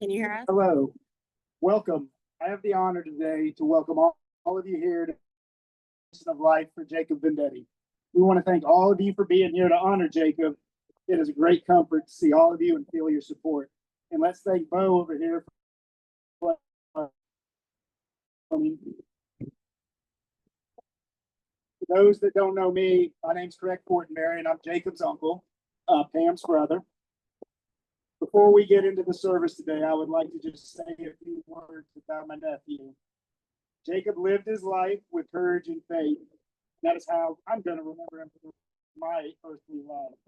Can you hear us? Hello, welcome. I have the honor today to welcome all of you here to the of Life for Jacob Venditti. We want to thank all of you for being here to honor Jacob. It is a great comfort to see all of you and feel your support. And let's thank Bo over here for those that don't know me, my name's Craig Fortenberry, and I'm Jacob's uncle, Pam's brother. Before we get into the service today, I would like to just say a few words about my nephew. Jacob lived his life with courage and faith. That is how I'm going to remember him for my earthly life.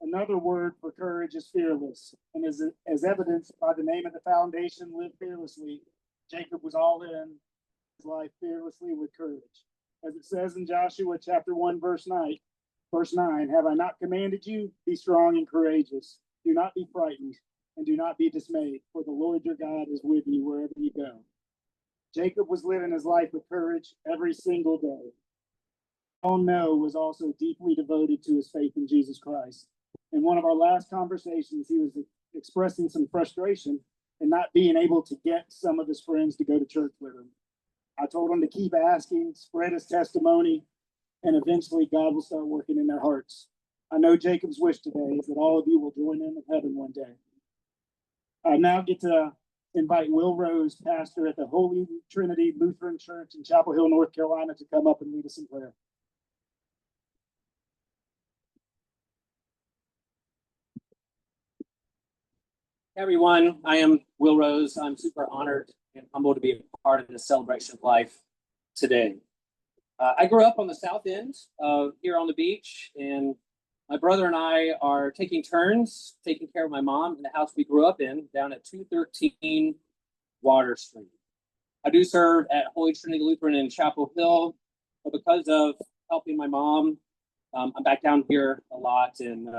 Another word for courage is fearless, and as evidenced by the name of the foundation, Live Fearlessly, Jacob was all in his life fearlessly with courage. As it says in Joshua chapter 1, verse 9, have I not commanded you? Be strong and courageous. Do not be frightened, and do not be dismayed, for the Lord your God is with you wherever you go. Jacob was living his life with courage every single day. All know was also deeply devoted to his faith in Jesus Christ. In one of our last conversations, he was expressing some frustration in not being able to get some of his friends to go to church with him. I told him to keep asking, spread his testimony, and eventually God will start working in their hearts. I know Jacob's wish today is that all of you will join him in heaven one day. I now get to invite Will Rose, pastor at the Holy Trinity Lutheran Church in Chapel Hill, North Carolina, to come up and lead us in prayer. Hey everyone, I am Will Rose. I'm super honored and humbled to be a part of this celebration of life today. I grew up on the south end here on the beach, and my brother and I are taking turns taking care of my mom in the house we grew up in down at 213 Water Street. I do serve at Holy Trinity Lutheran in Chapel Hill, but because of helping my mom, I'm back down here a lot and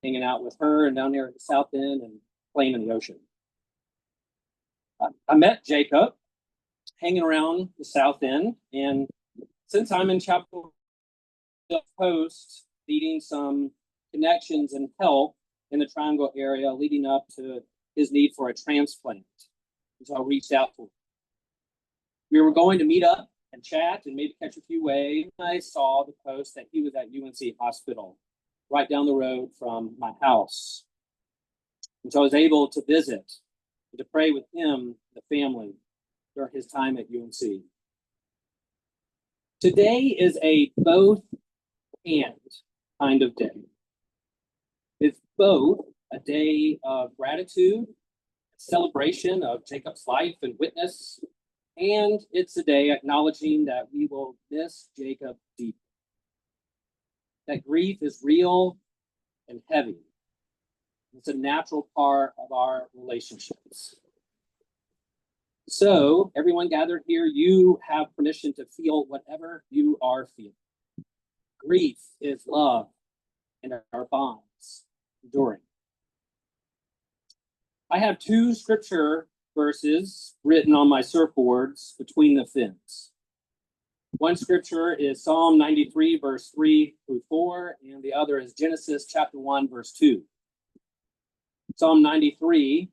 hanging out with her and down there at the south end and playing in the ocean. I met Jacob hanging around the south end, and since I'm in Chapel Hill Post, leading some connections and help in the Triangle area leading up to his need for a transplant. So I reached out to him. We were going to meet up and chat and maybe catch a few waves. I saw the post that he was at UNC Hospital right down the road from my house. And so I was able to visit and to pray with him, the family, during his time at UNC. Today is a both and kind of day. It's both a day of gratitude, celebration of Jacob's life and witness, and it's a day acknowledging that we will miss Jacob deeply. That grief is real and heavy. It's a natural part of our relationships. So, everyone gathered here, you have permission to feel whatever you are feeling. Grief is love, and our bonds enduring. I have two scripture verses written on my surfboards between the fins. One scripture is Psalm 93, verse 3 through 4, and the other is Genesis chapter 1, verse 2. Psalm 93,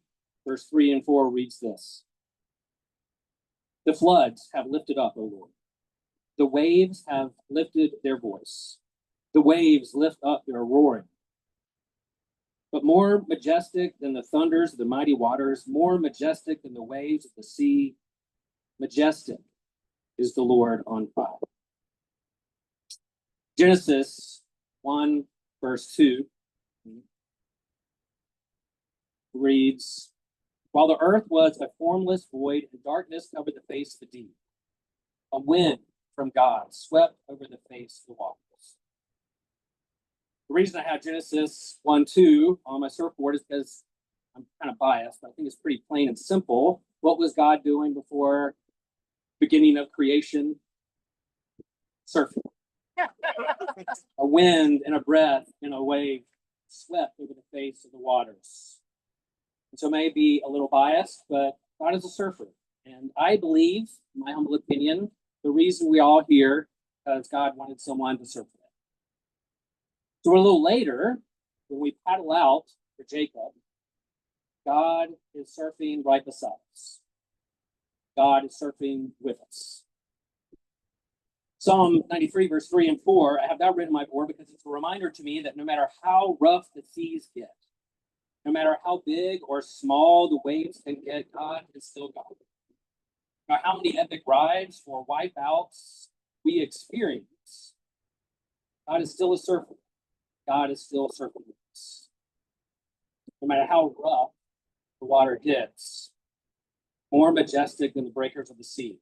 verse 3 and 4 reads this. The floods have lifted up, O Lord. The waves have lifted their voice. The waves lift up their roaring. But more majestic than the thunders of the mighty waters, more majestic than the waves of the sea, majestic is the Lord on high. Genesis 1, verse 2 reads, while the earth was a formless void and darkness covered the face of the deep, a wind from God swept over the face of the waters. The reason I have Genesis 1:2 on my surfboard is because I'm kind of biased, but I think it's pretty plain and simple. What was God doing before beginning of creation? Surfing. A wind and a breath and a wave swept over the face of the waters. And so it may be a little biased, but God is a surfer. And I believe, in my humble opinion, the reason we're all here is God wanted someone to surf with. So a little later, when we paddle out for Jacob, God is surfing right beside us. God is surfing with us. Psalm 93, verse 3 and 4, I have that written on my board because it's a reminder to me that no matter how rough the seas get, no matter how big or small the waves can get, God is still God. No matter how many epic rides or wipeouts we experience, God is still a surfer. God is still surfing with us. No matter how rough the water gets, more majestic than the breakers of the sea,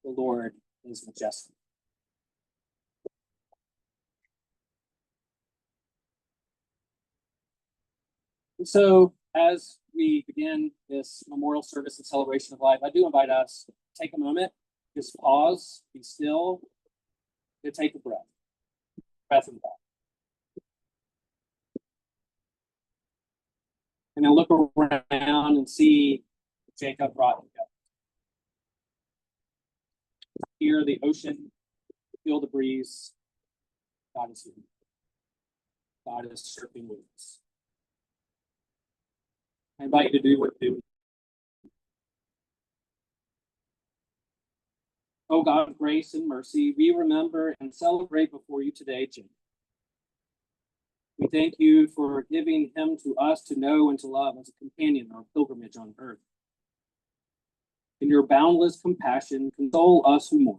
the Lord is majestic. And so, as we begin this memorial service and celebration of life, I do invite us to take a moment, just pause, be still, to take a breath and breath. And then look around and see Jacob brought together. Hear the ocean, feel the breeze. God is here. God is surfing with us. I invite you to do what you do. Oh God of grace and mercy, we remember and celebrate before you today, Jacob. We thank you for giving him to us to know and to love as a companion in our pilgrimage on earth. In your boundless compassion, console us who mourn.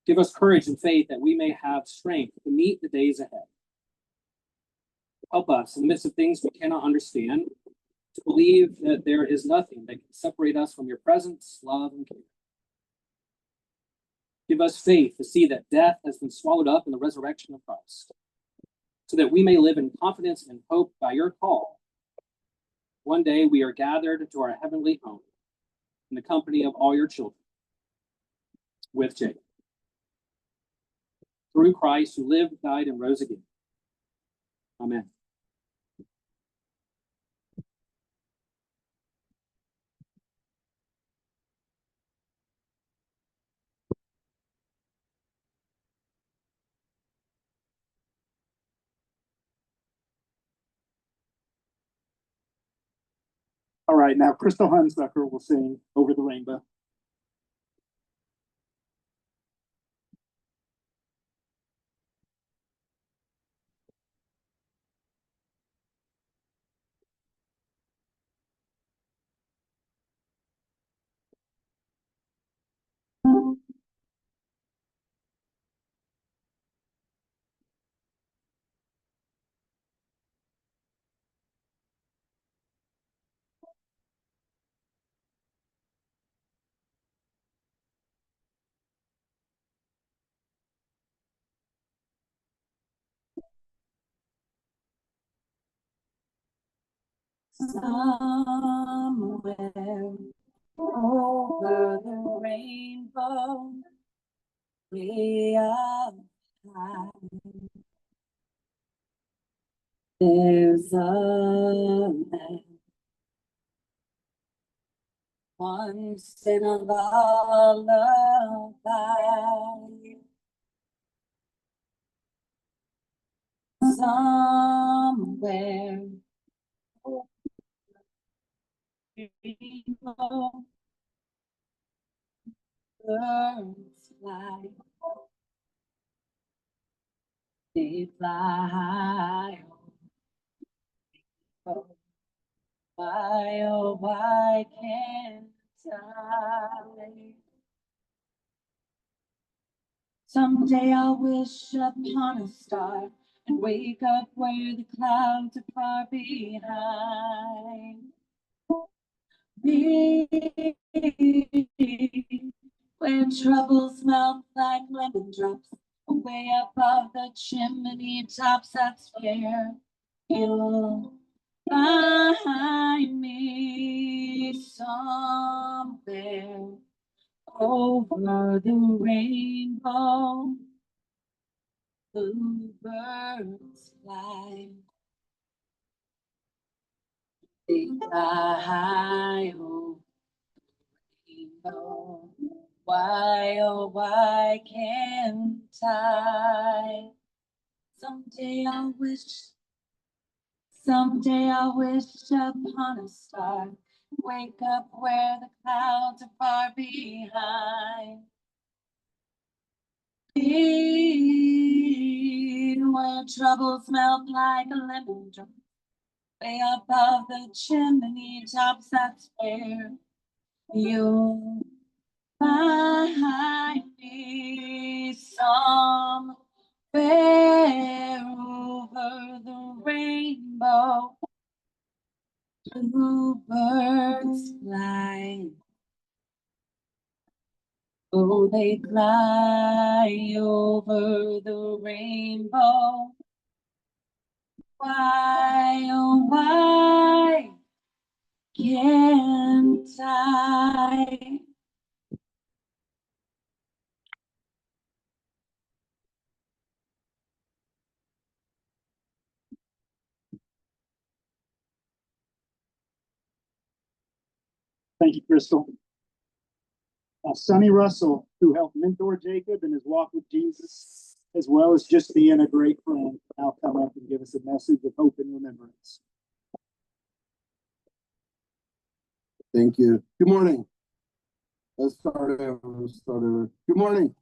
Give us courage and faith that we may have strength to meet the days ahead. Help us in the midst of things we cannot understand to believe that there is nothing that can separate us from your presence, love, and care. Give us faith to see that death has been swallowed up in the resurrection of Christ, so that we may live in confidence and hope by your call. One day we are gathered to our heavenly home in the company of all your children, with Jacob. Through Christ, who lived, died, and rose again. Amen. All right, now Crystal Hunsucker will sing Over the Rainbow. Somewhere over the rainbow, way up high, there's a land once in a lullaby. Somewhere over the rainbow, birds fly. They fly. Oh, why, oh, why can't I? Someday I'll wish upon a star and wake up where the clouds are far behind me, where troubles melt like lemon drops away above the chimney tops. That's where you'll find me, somewhere over the rainbow. Bluebirds fly, they fly high over the rainbow. Why, oh, why can't I? Someday I'll wish Someday I'll wish upon a star, wake up where the clouds are far behind. Be where troubles melt like a lemon drop, way above the chimney tops, that's where you'll find me somewhere over the rainbow. Bluebirds fly, oh, they fly over the rainbow. Why, oh, why can't I? Thank you, Crystal. Sonny Russell, who helped mentor Jacob in his walk with Jesus, as well as just being a great friend, now come up and give us a message of hope and remembrance. Thank you. Good morning. Let's start over. Good morning.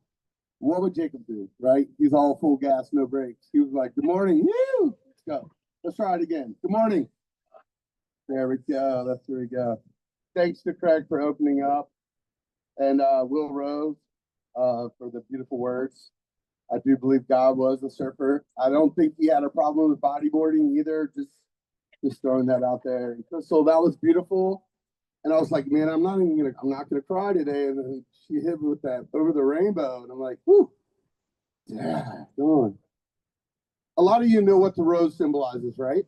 What would Jacob do, right? He's all full gas, no brakes. He was like, good morning. Woo! Let's go. Let's try it again. Good morning. There we go. That's where we go. Thanks to Craig for opening up, and Will Rose for the beautiful words. I do believe God was a surfer. I don't think he had a problem with bodyboarding either. Just throwing that out there. So that was beautiful. And I was like, man, I'm not gonna cry today. And then she hit me with that over the rainbow. And I'm like, whoo, yeah, going. A lot of you know what the rose symbolizes, right?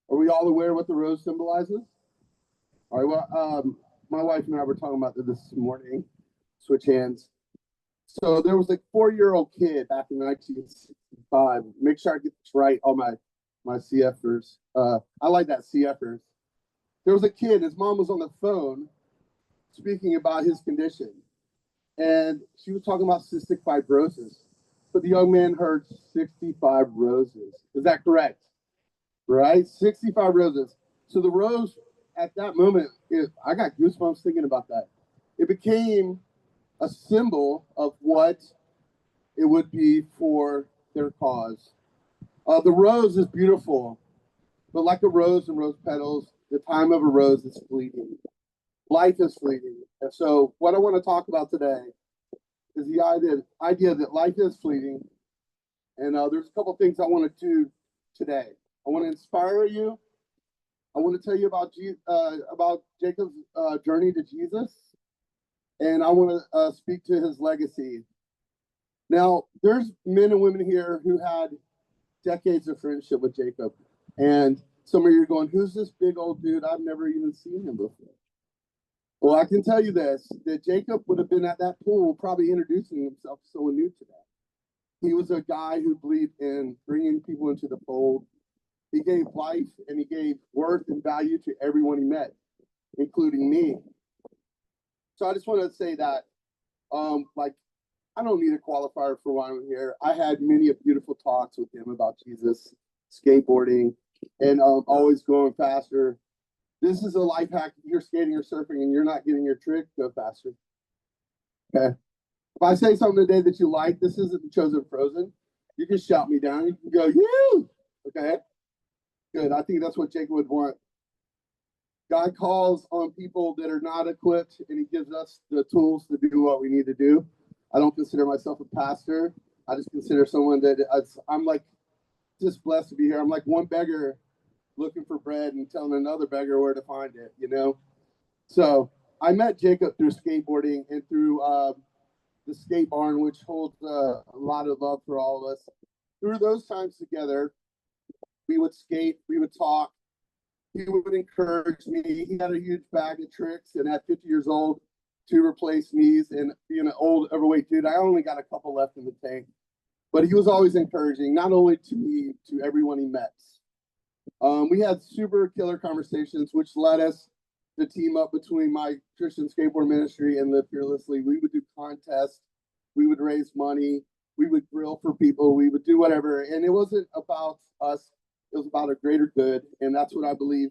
Are we all aware what the rose symbolizes? All right, well, my wife and I were talking about this morning, switch hands. So there was a 4-year-old kid back in 1965. Make sure I get this right, all my CFers. I like that CFers. There was a kid, his mom was on the phone speaking about his condition. And she was talking about cystic fibrosis. But the young man heard 65 roses. Is that correct? Right? 65 roses. So the rose at that moment, I got goosebumps thinking about that. It became a symbol of what it would be for their cause. The rose is beautiful, but like a rose and rose petals, the time of a rose is fleeting. Life is fleeting. And so what I want to talk about today is the idea that life is fleeting. And there's a couple things I want to do today. I want to inspire you. I want to tell you about Jacob's journey to Jesus. And I want to speak to his legacy. Now, there's men and women here who had decades of friendship with Jacob. And some of you are going, who's this big old dude? I've never even seen him before. Well, I can tell you this, that Jacob would have been at that pool probably introducing himself to someone new today. He was a guy who believed in bringing people into the fold. He gave life and he gave worth and value to everyone he met, including me. So I just want to say that, I don't need a qualifier for why I'm here. I had many beautiful talks with him about Jesus, skateboarding, and always going faster. This is a life hack. If you're skating or surfing and you're not getting your trick, go faster. Okay. If I say something today that you like, this isn't the Chosen Frozen. You can shout me down. You can go, you. Okay. Good. I think that's what Jacob would want. God calls on people that are not equipped, and he gives us the tools to do what we need to do. I don't consider myself a pastor. I just consider someone that I'm like just blessed to be here. I'm like one beggar looking for bread and telling another beggar where to find it, you know? So I met Jacob through skateboarding and through the skate barn, which holds a lot of love for all of us. Through those times together, we would skate, we would talk. He would encourage me. He had a huge bag of tricks, and at 50 years old, to replace knees, and being an old, overweight dude, I only got a couple left in the tank. But he was always encouraging, not only to me, to everyone he met. We had super killer conversations, which led us to team up between my Christian skateboard ministry and Live Fearlessly. We would do contests. We would raise money. We would grill for people. We would do whatever. And it wasn't about us It was about a greater good, and that's what I believe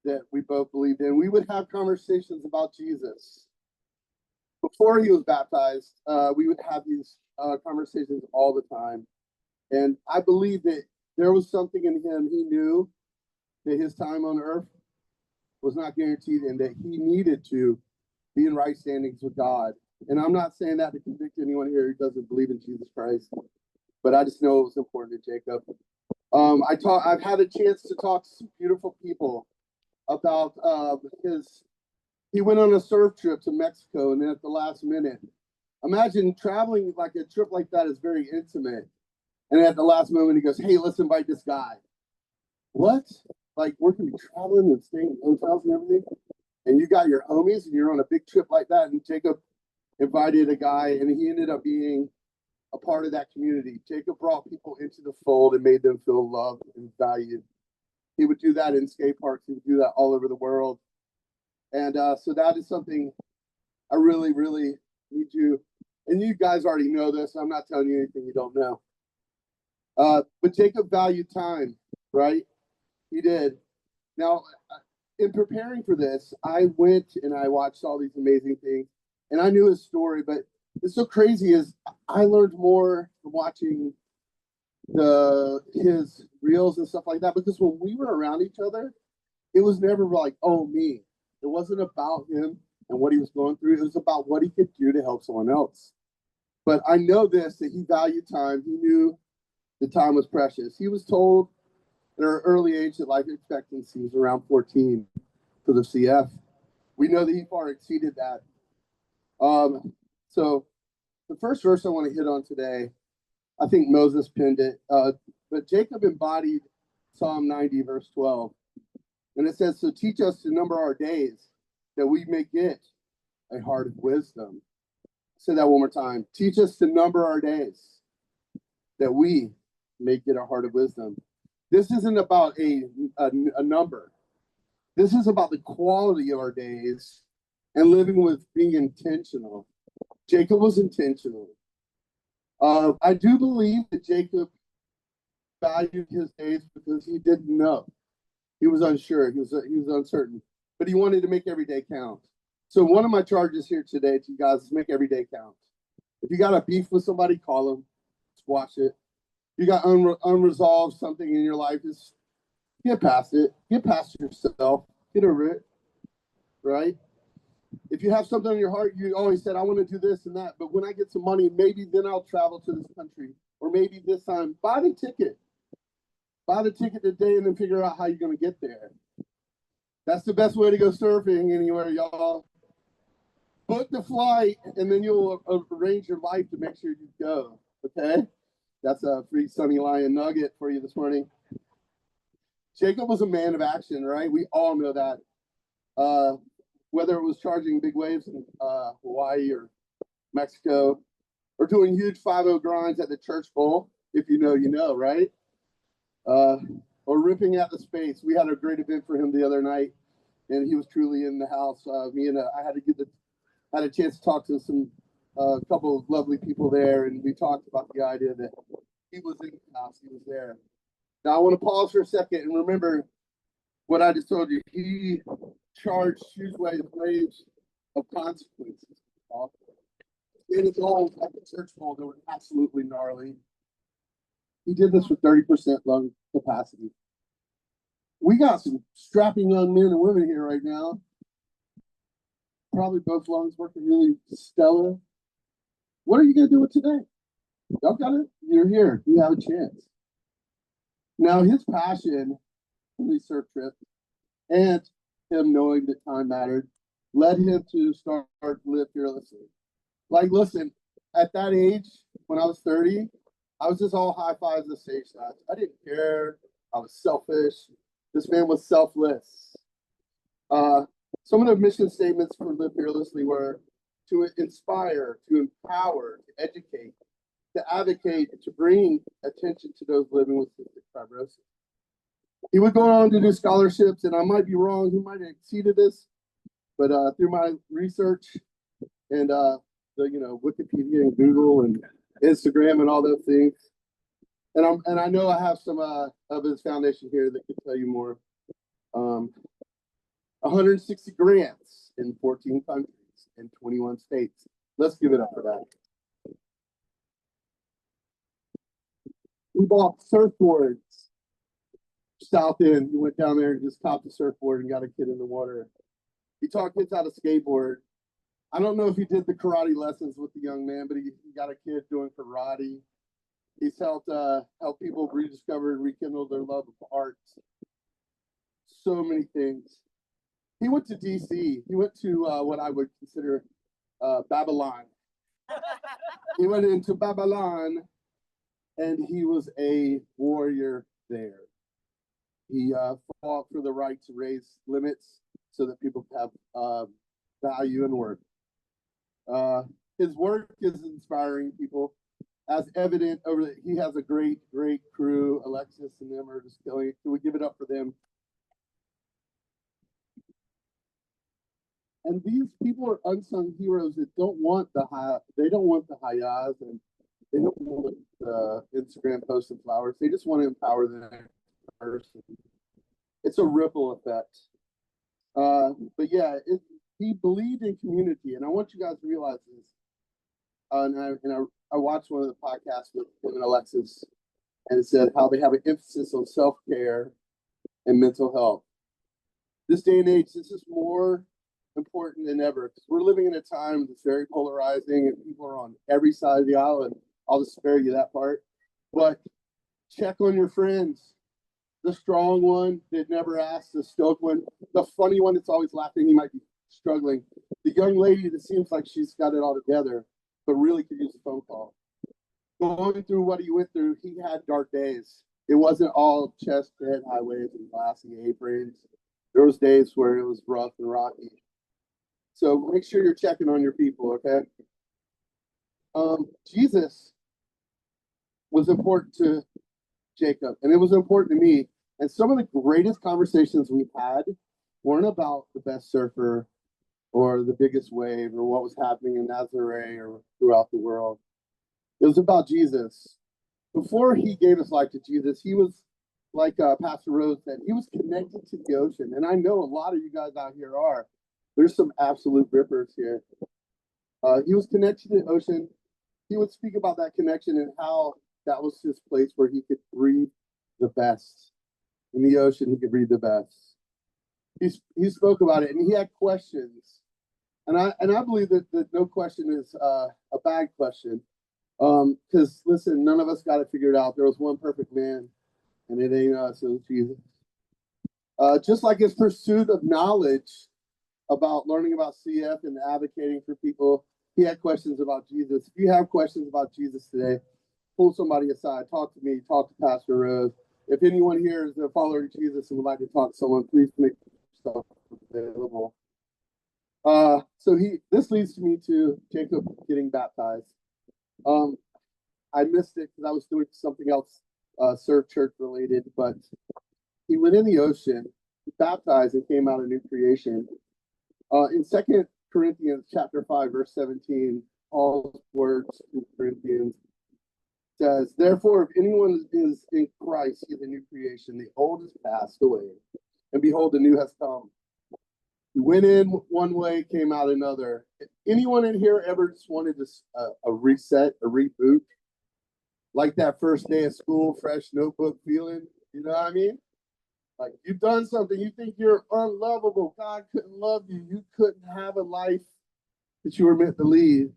that we both believed in. We would have conversations about Jesus. Before he was baptized, we would have these conversations all the time. And I believe that there was something in him. He knew that his time on earth was not guaranteed and that he needed to be in right standings with God. And I'm not saying that to convict anyone here who doesn't believe in Jesus Christ, but I just know it was important to Jacob. I've had a chance to talk to some beautiful people about he went on a surf trip to Mexico, and then at the last minute, imagine traveling like a trip like that is very intimate. And at the last moment, he goes, "Hey, let's invite this guy." What? Like, we're going to be traveling and staying in hotels and everything? And you got your homies and you're on a big trip like that. And Jacob invited a guy, and he ended up being a part of that community. Jacob brought people into the fold and made them feel loved and valued. He would do that in skate parks. He would do that all over the world. And so that is something I really, really need you. And you guys already know this. I'm not telling you anything you don't know. But Jacob valued time, right? He did. Now, in preparing for this, I went and I watched all these amazing things, and I knew his story. But it's so crazy is I learned more from watching his reels and stuff like that, because when we were around each other, it was never like, oh, me. It wasn't about him and what he was going through. It was about what he could do to help someone else. But I know this, that he valued time. He knew the time was precious. He was told at an early age that life expectancy was around 14 for the CF. We know that he far exceeded that. So the first verse I want to hit on today, I think Moses penned it, but Jacob embodied Psalm 90, verse 12. And it says, "So teach us to number our days, that we may get a heart of wisdom." Say that one more time. Teach us to number our days, that we may get a heart of wisdom. This isn't about a number. This is about the quality of our days and living with being intentional. Jacob was intentional. I do believe that Jacob valued his days because he didn't know. He was unsure. He was uncertain, but he wanted to make every day count. So one of my charges here today to you guys is make every day count. If you got a beef with somebody, call them, squash it. If you got unresolved something in your life, just get past it. Get past yourself. Get over it, right? If you have something on your heart, you always said, I want to do this and that, but when I get some money, maybe then I'll travel to this country, or maybe this time, buy the ticket. Buy the ticket today and then figure out how you're going to get there. That's the best way to go surfing anywhere, y'all. Book the flight, and then you'll arrange your life to make sure you go, okay? That's a free Sunny Lion nugget for you this morning. Jacob was a man of action, right? We all know that. Whether it was charging big waves in Hawaii or Mexico, or doing huge 5-0 grinds at the church bowl, if you know, you know, right? Or ripping out the space. We had a great event for him the other night, and he was truly in the house. I had a chance to talk to a couple of lovely people there, and we talked about the idea that he was in the house, he was there. Now I want to pause for a second and remember what I just told you. He charged huge waves of consequences. In his goals at the church bowl, they were absolutely gnarly. He did this with 30% lung capacity. We got some strapping young men and women here right now. Probably both lungs working really stellar. What are you going to do with today? Y'all got it? You're here. You have a chance. Now, his passion for these surf trips and him knowing that time mattered led him to start to live fearlessly. Like, listen, at that age, when I was 30, I was just all high fives and stage shots. I didn't care. I was selfish. This man was selfless. Some of the mission statements for Live Fearlessly were to inspire, to empower, to educate, to advocate, to bring attention to those living with cystic fibrosis. He would go on to do scholarships, and I might be wrong. He might have exceeded this, but through my research and Wikipedia and Google and Instagram and all those things, And I know I have some of his foundation here that can tell you more. 160 grants in 14 countries in 21 states. Let's give it up for that. We bought surfboards. South End, he went down there and just copped a surfboard and got a kid in the water. He taught kids how to skateboard. I don't know if he did the karate lessons with the young man, but he got a kid doing karate. He's helped people rediscover and rekindle their love of art. So many things. He went to DC. He went to what I would consider Babylon. He went into Babylon, and he was a warrior there. He fought for the right to raise limits so that people have value and worth. His work is inspiring people, as evident over. He has a great crew. Alexis and them are just killing it. Can we give it up for them? And these people are unsung heroes that don't want the high. They don't want the hayas, and they don't want the Instagram posts and flowers. They just want to empower the next person. It's a ripple effect. But yeah, he believed in community, and I want you guys to realize this. I watched one of the podcasts with him and Alexis, and it said how they have an emphasis on self-care and mental health. This day and age, this is more important than ever, because we're living in a time that's very polarizing, and people are on every side of the aisle, and I'll just spare you that part. But check on your friends. The strong one that never asks, the stoic one, the funny one that's always laughing, he might be struggling. The young lady that seems like she's got it all together, but really could use a phone call. Going through what he went through, he had dark days. It wasn't all chest head highways and glassy aprons. There was days where it was rough and rocky. So make sure you're checking on your people, okay? Jesus was important to Jacob, and it was important to me. And some of the greatest conversations we had weren't about the best surfer or the biggest wave or what was happening in Nazaré or throughout the world. It was about Jesus. Before he gave his life to Jesus, he was, like Pastor Rose said, he was connected to the ocean. And I know a lot of you guys out here are. There's some absolute rippers here. He was connected to the ocean. He would speak about that connection and how that was his place where he could breathe the best. In the ocean, he could breathe the best. He spoke about it, and he had questions. And I believe that no question is a bad question. Because listen, none of us got it figured out. There was one perfect man, and it ain't us, it was Jesus. Just like his pursuit of knowledge about learning about CF and advocating for people, he had questions about Jesus. If you have questions about Jesus today, pull somebody aside, talk to me, talk to Pastor Rose. If anyone here is a follower of Jesus and would like to talk to someone, please make yourself available. This leads me to Jacob getting baptized. I missed it because I was doing something else, surf church related, but he went in the ocean, baptized, and came out a new creation. In 2 Corinthians chapter 5, verse 17, Paul's words to Corinthians says, "Therefore, if anyone is in Christ, he is a new creation. The old has passed away, and behold, the new has come." He went in one way, came out another. If anyone in here ever just wanted a reset, a reboot, like that first day of school, fresh notebook feeling, you know what I mean? Like you've done something, you think you're unlovable. God couldn't love you. You couldn't have a life that you were meant to lead,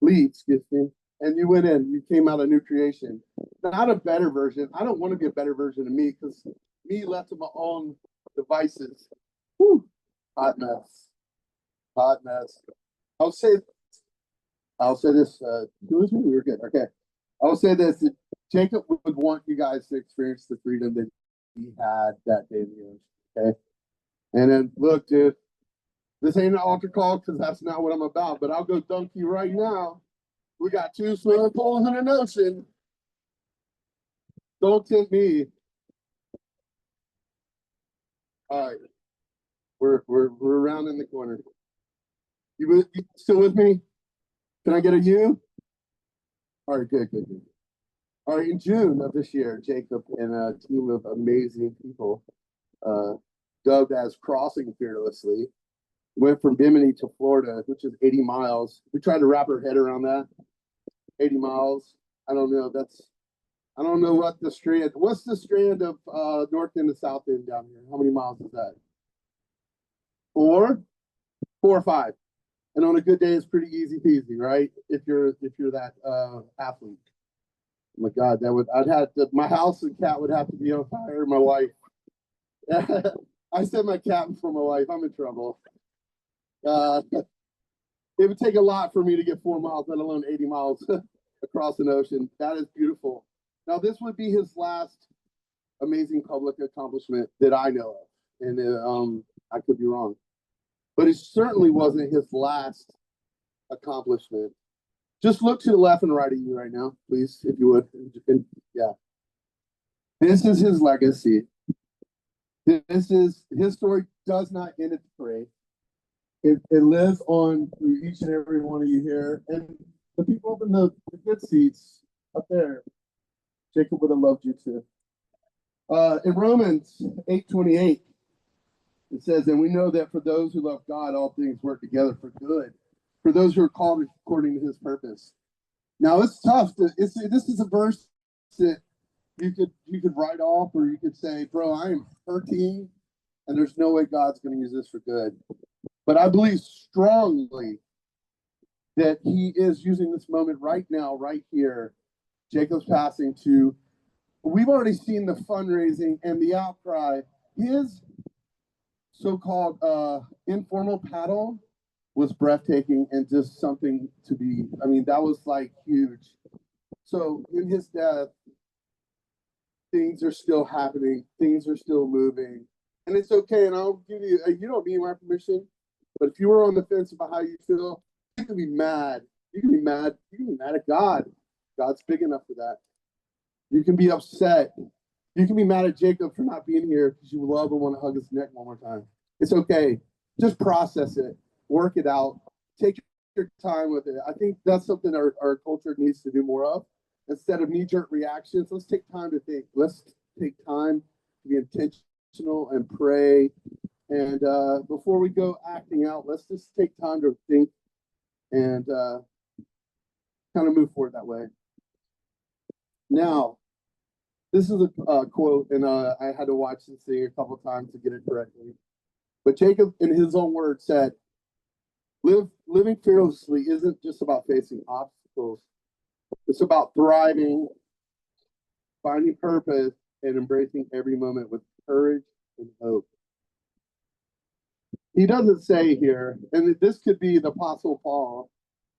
excuse me. And you went in, you came out a new creation. Not a better version. I don't want to be a better version of me because me left to my own devices. Whew. Hot mess. Hot mess. I'll say this. Who was me? We were good. Okay. I'll say this. Jacob would want you guys to experience the freedom that he had that day in the ocean. Okay. And then look, dude, this ain't an altar call because that's not what I'm about, but I'll go dunk you right now. We got 2 swimming pools in an ocean. Don't tempt me. All right. We're around in the corner. You still with me? Can I get a you? All right, good. All right, in June of this year, Jacob and a team of amazing people, dubbed as Crossing Fearlessly, went from Bimini to Florida, which is 80 miles. We tried to wrap our head around that. 80 miles. I don't know. I don't know what the strand. What's the strand of north end to south end down here? How many miles is that? 4 or 5. And on a good day, it's pretty easy peasy, right? If you're that athlete. Oh my God, my house and cat would have to be on fire. My wife. I said my cat before my wife. I'm in trouble. It would take a lot for me to get 4 miles, let alone 80 miles across an ocean. That is beautiful. Now, this would be his last amazing public accomplishment that I know of. And I could be wrong. But it certainly wasn't his last accomplishment. Just look to the left and right of you right now, please, if you would. And, yeah. This is his legacy. This is his story does not end at the parade. It lives on through each and every one of you here. And the people up in the good seats up there, Jacob would have loved you too. In Romans 8:28, it says, and we know that for those who love God, all things work together for good, for those who are called according to his purpose. Now it's tough. This is a verse that you could write off, or you could say, bro, I am hurting, and there's no way God's going to use this for good. But I believe strongly that he is using this moment right now, right here, Jacob's passing to, we've already seen the fundraising and the outcry. His so-called informal paddle was breathtaking and just something to be, I mean, that was like huge. So in his death, things are still happening, things are still moving, and it's okay. And I'll give you, you don't need my permission, but if you were on the fence about how you feel, you can be mad. You can be mad. You can be mad at God. God's big enough for that. You can be upset. You can be mad at Jacob for not being here because you love and want to hug his neck one more time. It's okay. Just process it. Work it out. Take your time with it. I think that's something our culture needs to do more of. Instead of knee-jerk reactions, let's take time to think. Let's take time to be intentional and pray. And before we go acting out, let's just take time to think and kind of move forward that way. Now, this is a quote, and I had to watch this thing a couple of times to get it correctly. But Jacob, in his own words, said, living fearlessly isn't just about facing obstacles. It's about thriving, finding purpose, and embracing every moment with courage and hope. He doesn't say here, and this could be the Apostle Paul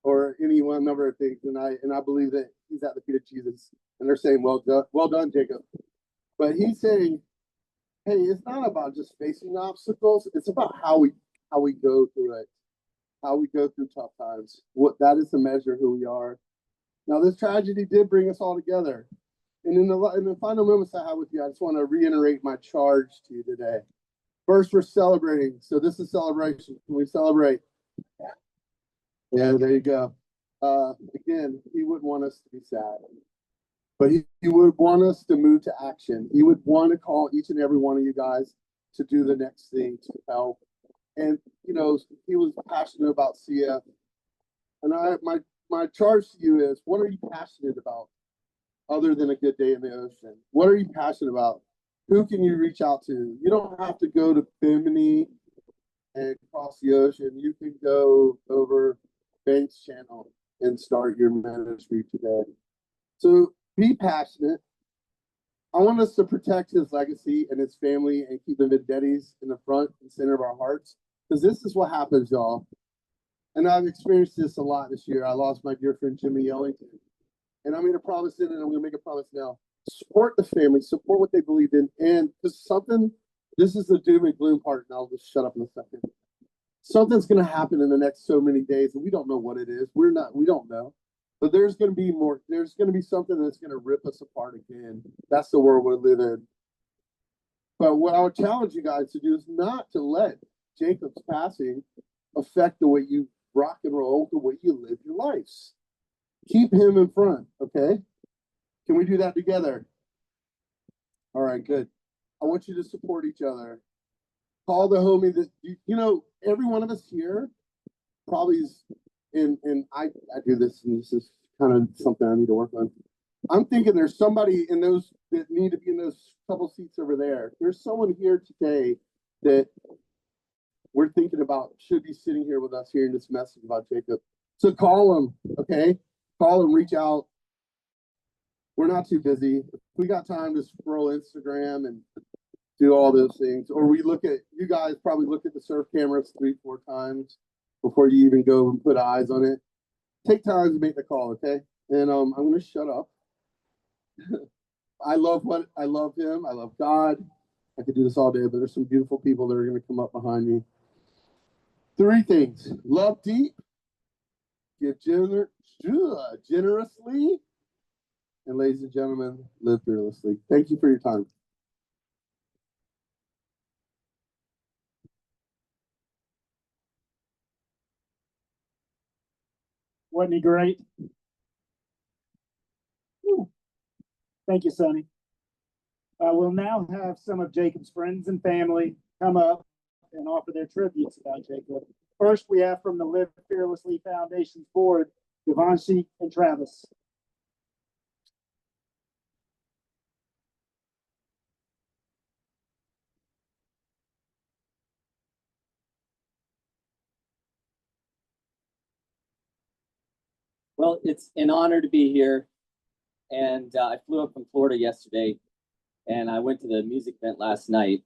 or any one number of things, and I believe that he's at the feet of Jesus, and they're saying, well done, Jacob. But he's saying, hey, it's not about just facing obstacles. It's about how we go through it, how we go through tough times. What that is the measure of who we are. Now, this tragedy did bring us all together. And in the final moments I have with you, I just want to reiterate my charge to you today. First, we're celebrating. So this is celebration. Can we celebrate? Yeah, there you go. Again, he wouldn't want us to be sad. But he would want us to move to action. He would want to call each and every one of you guys to do the next thing, to help. And, you know, he was passionate about CF. And my charge to you is, what are you passionate about other than a good day in the ocean? What are you passionate about? Who can you reach out to? You don't have to go to Bimini and cross the ocean. You can go over Banks Channel and start your ministry today. So be passionate. I want us to protect his legacy and his family and keep the Vendittis in the front and center of our hearts, because this is what happens, y'all. And I've experienced this a lot this year. I lost my dear friend Jimmy Ellington. And I made a promise then, and I'm going to make a promise now. Support the family, support what they believe in. And this is the doom and gloom part, and I'll just shut up in a second. Something's going to happen in the next so many days, and we don't know what it is. We don't know. But there's going to be more. There's going to be something that's going to rip us apart again. That's the world we live in. But what I would challenge you guys to do is not to let Jacob's passing affect the way you rock and roll, the way you live your lives. Keep him in front, okay? Can we do that together? All right, good. I want you to support each other. Call the homie that you know, every one of us here probably is and I do this, and this is kind of something I need to work on. I'm thinking there's somebody in those that need to be in those couple seats over there. There's someone here today that we're thinking about should be sitting here with us hearing this message about Jacob. So call them, okay? Call them, reach out. We're not too busy. If we got time to scroll Instagram and do all those things, or we look at, you guys probably look at the surf cameras 3-4 times before you even go and put eyes on it. Take time to make the call, okay? And I'm going to shut up. I love him. I love God. I could do this all day, but there's some beautiful people that are going to come up behind me. 3 things: love deep, give generously, and ladies and gentlemen, live fearlessly. Thank you for your time. Wasn't he great? Whew. Thank you, Sonny. We'll now have some of Jacob's friends and family come up and offer their tributes about Jacob. First, we have from the Live Fearlessly Foundation's board, Devanshi and Travis. Well, it's an honor to be here. And I flew up from Florida yesterday, and I went to the music event last night.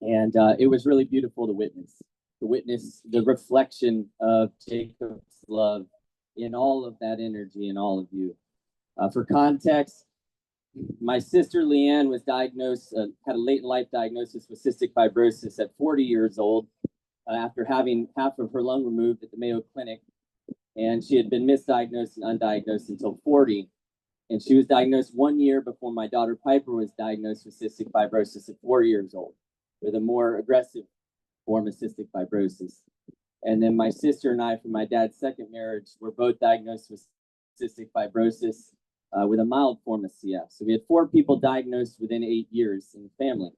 And it was really beautiful to witness the reflection of Jacob's love in all of that energy and all of you. For context, my sister Leanne was diagnosed, had a late in life diagnosis with cystic fibrosis at 40 years old after having half of her lung removed at the Mayo Clinic. And she had been misdiagnosed and undiagnosed until 40. And she was diagnosed 1 year before my daughter Piper was diagnosed with cystic fibrosis at 4 years old, with a more aggressive form of cystic fibrosis. And then my sister and I, from my dad's second marriage, were both diagnosed with cystic fibrosis with a mild form of CF. So we had 4 people diagnosed within 8 years in the family.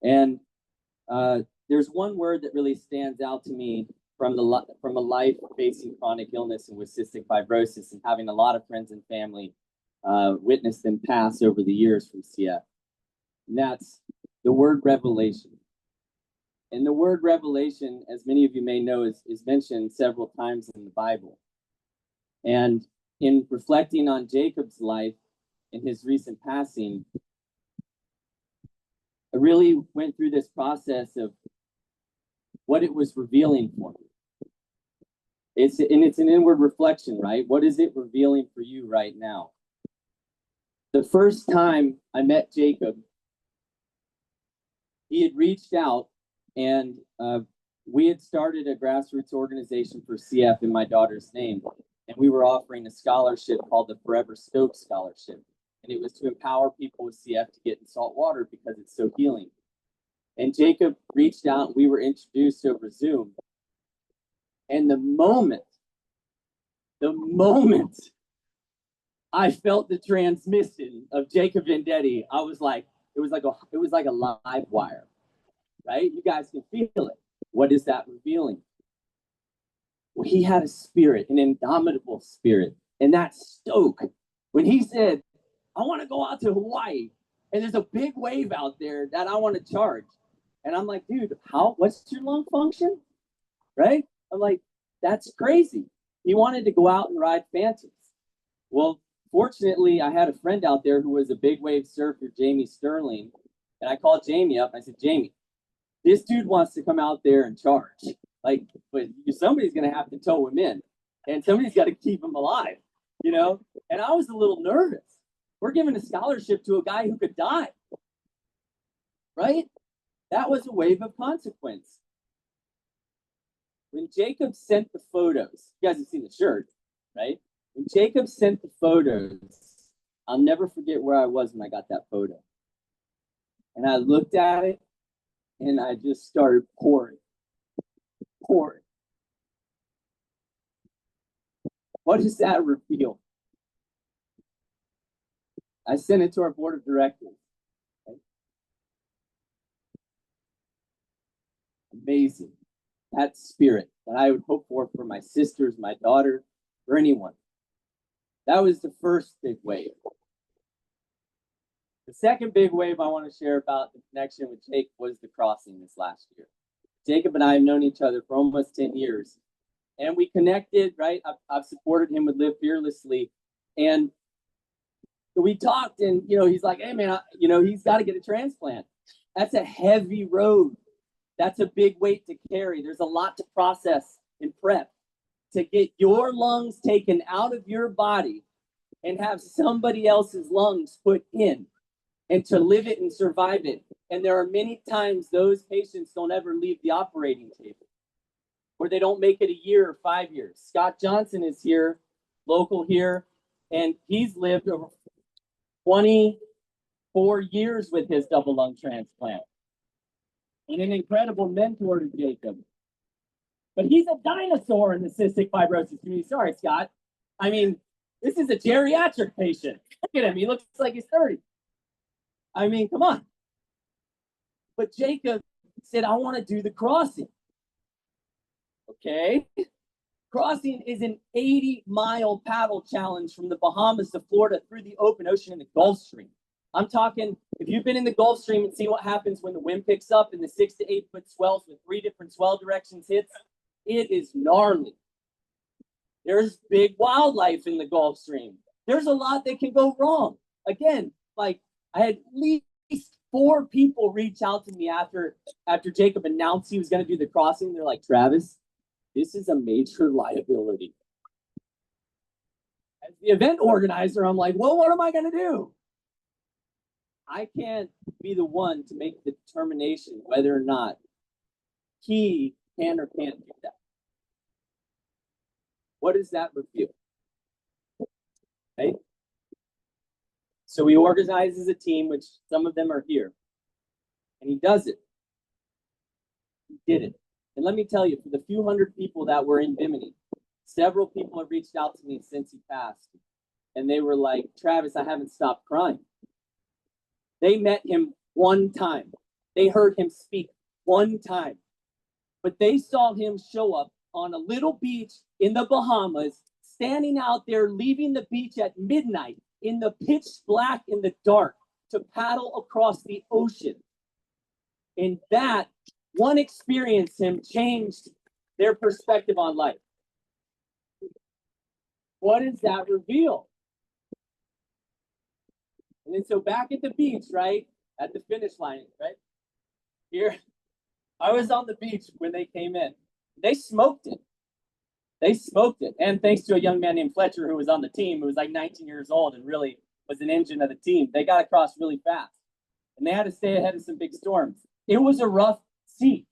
And there's one word that really stands out to me from a life facing chronic illness and with cystic fibrosis, and having a lot of friends and family witness them pass over the years from CF. And that's the word revelation. And the word revelation, as many of you may know, is mentioned several times in the Bible. And in reflecting on Jacob's life and his recent passing, I really went through this process of what it was revealing for me. It's an inward reflection, right? What is it revealing for you right now? The first time I met Jacob, he had reached out, and we had started a grassroots organization for CF in my daughter's name. And we were offering a scholarship called the Forever Stoke Scholarship. And it was to empower people with CF to get in salt water because it's so healing. And Jacob reached out, and we were introduced over Zoom. And the moment I felt the transmission of Jacob Venditti, I was like, it was like a live wire, right? You guys can feel it. What is that revealing? Well, he had a spirit, an indomitable spirit. And that stoke, when he said, I want to go out to Hawaii, and there's a big wave out there that I want to charge. And I'm like, dude, what's your lung function? Right? I'm like, that's crazy. He wanted to go out and ride Phantoms. Well, fortunately, I had a friend out there who was a big wave surfer, Jamie Sterling. And I called Jamie up. And I said, Jamie, this dude wants to come out there and charge. Like, but somebody's going to have to tow him in. And somebody's got to keep him alive, you know? And I was a little nervous. We're giving a scholarship to a guy who could die. Right? That was a wave of consequence. When Jacob sent the photos, you guys have seen the shirt, right? When Jacob sent the photos, I'll never forget where I was when I got that photo. And I looked at it, and I just started pouring. What does that reveal? I sent it to our board of directors. Okay? Amazing. That spirit that I would hope for my sisters, my daughter, for anyone. That was the first big wave. The second big wave I want to share about the connection with Jake was the crossing this last year. Jacob and I have known each other for almost 10 years. And we connected, right? I've supported him with Live Fearlessly. And we talked, and, he's like, hey, man, he's got to get a transplant. That's a heavy road. That's a big weight to carry. There's a lot to process and prep to get your lungs taken out of your body and have somebody else's lungs put in, and to live it and survive it. And there are many times those patients don't ever leave the operating table, or they don't make it a year or 5 years. Scott Johnson is here, local here, and he's lived over 24 years with his double lung transplant, and an incredible mentor to Jacob. But he's a dinosaur in the cystic fibrosis community. Sorry, Scott. I mean, this is a geriatric patient. Look at him. He looks like he's 30. I mean, come on. But Jacob said, I want to do the crossing. Okay. Crossing is an 80-mile paddle challenge from the Bahamas to Florida through the open ocean in the Gulf Stream. I'm talking, if you've been in the Gulf Stream and seen what happens when the wind picks up and the 6 to 8 foot swells with 3 different swell directions hits, it is gnarly. There's big wildlife in the Gulf Stream. There's a lot that can go wrong. Again, like, I had at least 4 people reach out to me after Jacob announced he was going to do the crossing. They're like, Travis, this is a major liability. As the event organizer, I'm like, well, what am I going to do? I can't be the one to make the determination whether or not he can or can't do that. What does that reveal? Okay. So he organizes a team, which some of them are here, and he does it. He did it. And let me tell you, for the few hundred people that were in Bimini, several people have reached out to me since he passed, and they were like, Travis, I haven't stopped crying. They met him one time. They heard him speak one time, but they saw him show up on a little beach in the Bahamas, standing out there, leaving the beach at midnight in the pitch black in the dark to paddle across the ocean. And that one experience him changed their perspective on life. What does that reveal? And then so back at the beach, right? At the finish line, right? Here, I was on the beach when they came in. They smoked it. They smoked it. And thanks to a young man named Fletcher who was on the team, who was like 19 years old and really was an engine of the team. They got across really fast. And they had to stay ahead of some big storms. It was a rough sea.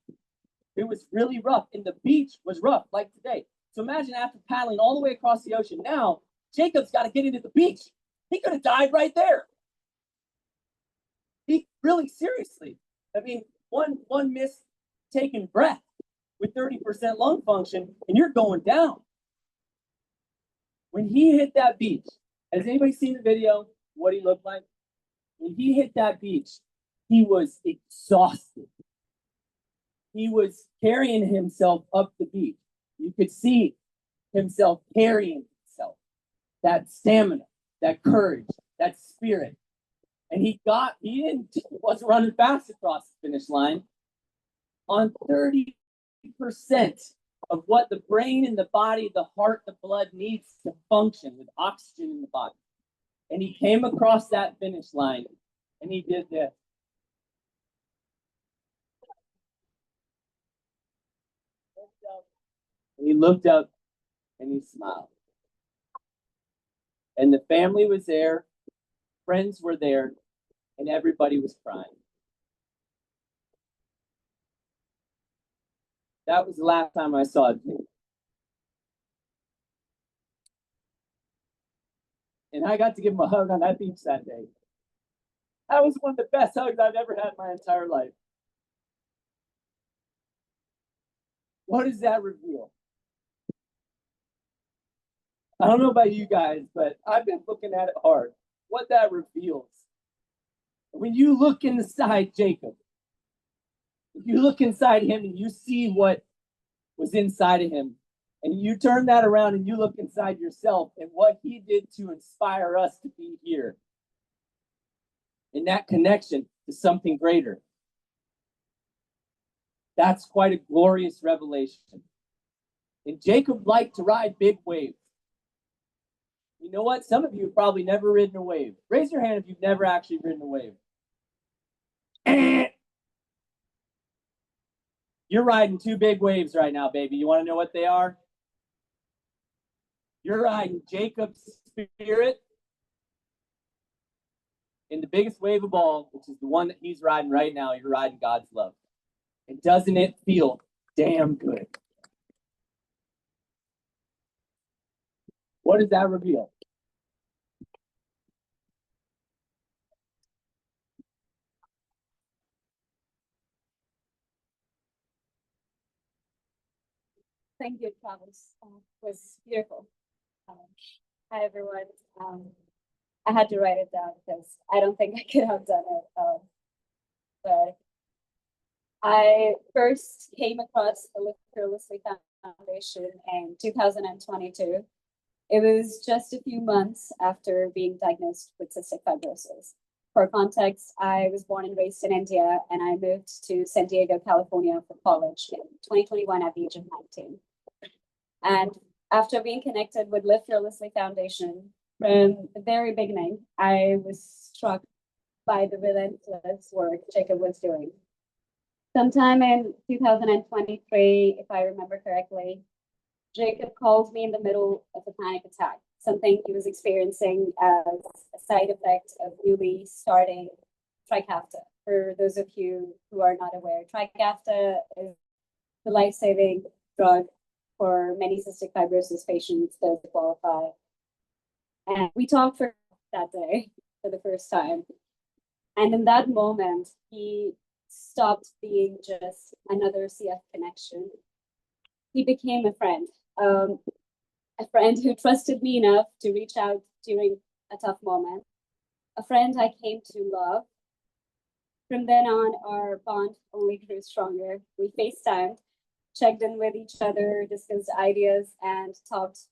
It was really rough. And the beach was rough, like today. So imagine after paddling all the way across the ocean, now Jacob's got to get into the beach. He could have died right there. He really, seriously. I mean, one mistaken breath with 30% lung function, and you're going down. When he hit that beach, has anybody seen the video, what he looked like? When he hit that beach, he was exhausted. He was carrying himself up the beach. You could see himself carrying himself. That stamina, that courage, that spirit. And he wasn't running fast across the finish line on 30% of what the brain and the body, the heart, the blood needs to function with oxygen in the body. And he came across that finish line and he did this. And he looked up and he smiled. And the family was there, friends were there, and everybody was crying. That was the last time I saw Jake. And I got to give him a hug on that beach that day. That was one of the best hugs I've ever had in my entire life. What does that reveal? I don't know about you guys, but I've been looking at it hard. what that reveals. When you look inside Jacob, if you look inside him and you see what was inside of him, and you turn that around and you look inside yourself and what he did to inspire us to be here, and that connection to something greater, that's quite a glorious revelation. And Jacob liked to ride big waves. You know what? Some of you have probably never ridden a wave. Raise your hand if you've never actually ridden a wave. You're riding two big waves right now, baby. You want to know what they are? You're riding Jacob's spirit in the biggest wave of all, which is the one that he's riding right now. You're riding God's love. And doesn't it feel damn good? What does that reveal? Thank you, Travis. Was beautiful. Hi, everyone. I had to write it down because I don't think I could have done it. But I first came across the Live Fearlessly Foundation in 2022. It was just a few months after being diagnosed with cystic fibrosis. For context, I was born and raised in India, and I moved to San Diego, California for college in 2021 at the age of 19. And after being connected with Live Fearlessly Foundation, from the very beginning, I was struck by the relentless work Jacob was doing. Sometime in 2023, if I remember correctly, Jacob called me in the middle of a panic attack, something he was experiencing as a side effect of newly starting Trikafta. For those of you who are not aware, Trikafta is the life-saving drug for many cystic fibrosis patients that qualify. And we talked for that day for the first time. And in that moment, he stopped being just another CF connection. He became a friend who trusted me enough to reach out during a tough moment, a friend I came to love. From then on, our bond only grew stronger. We FaceTimed, checked in with each other, discussed ideas, and talked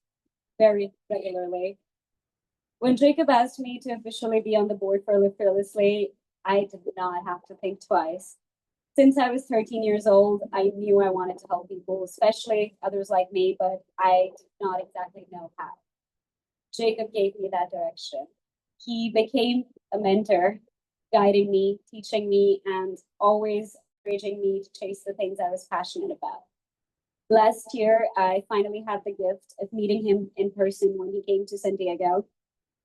very regularly. When Jacob asked me to officially be on the board for Live Fearlessly, I did not have to think twice. Since I was 13 years old, I knew I wanted to help people, especially others like me, but I did not exactly know how. Jacob gave me that direction. He became a mentor, guiding me, teaching me, and always encouraging me to chase the things I was passionate about. Last year, I finally had the gift of meeting him in person when he came to San Diego.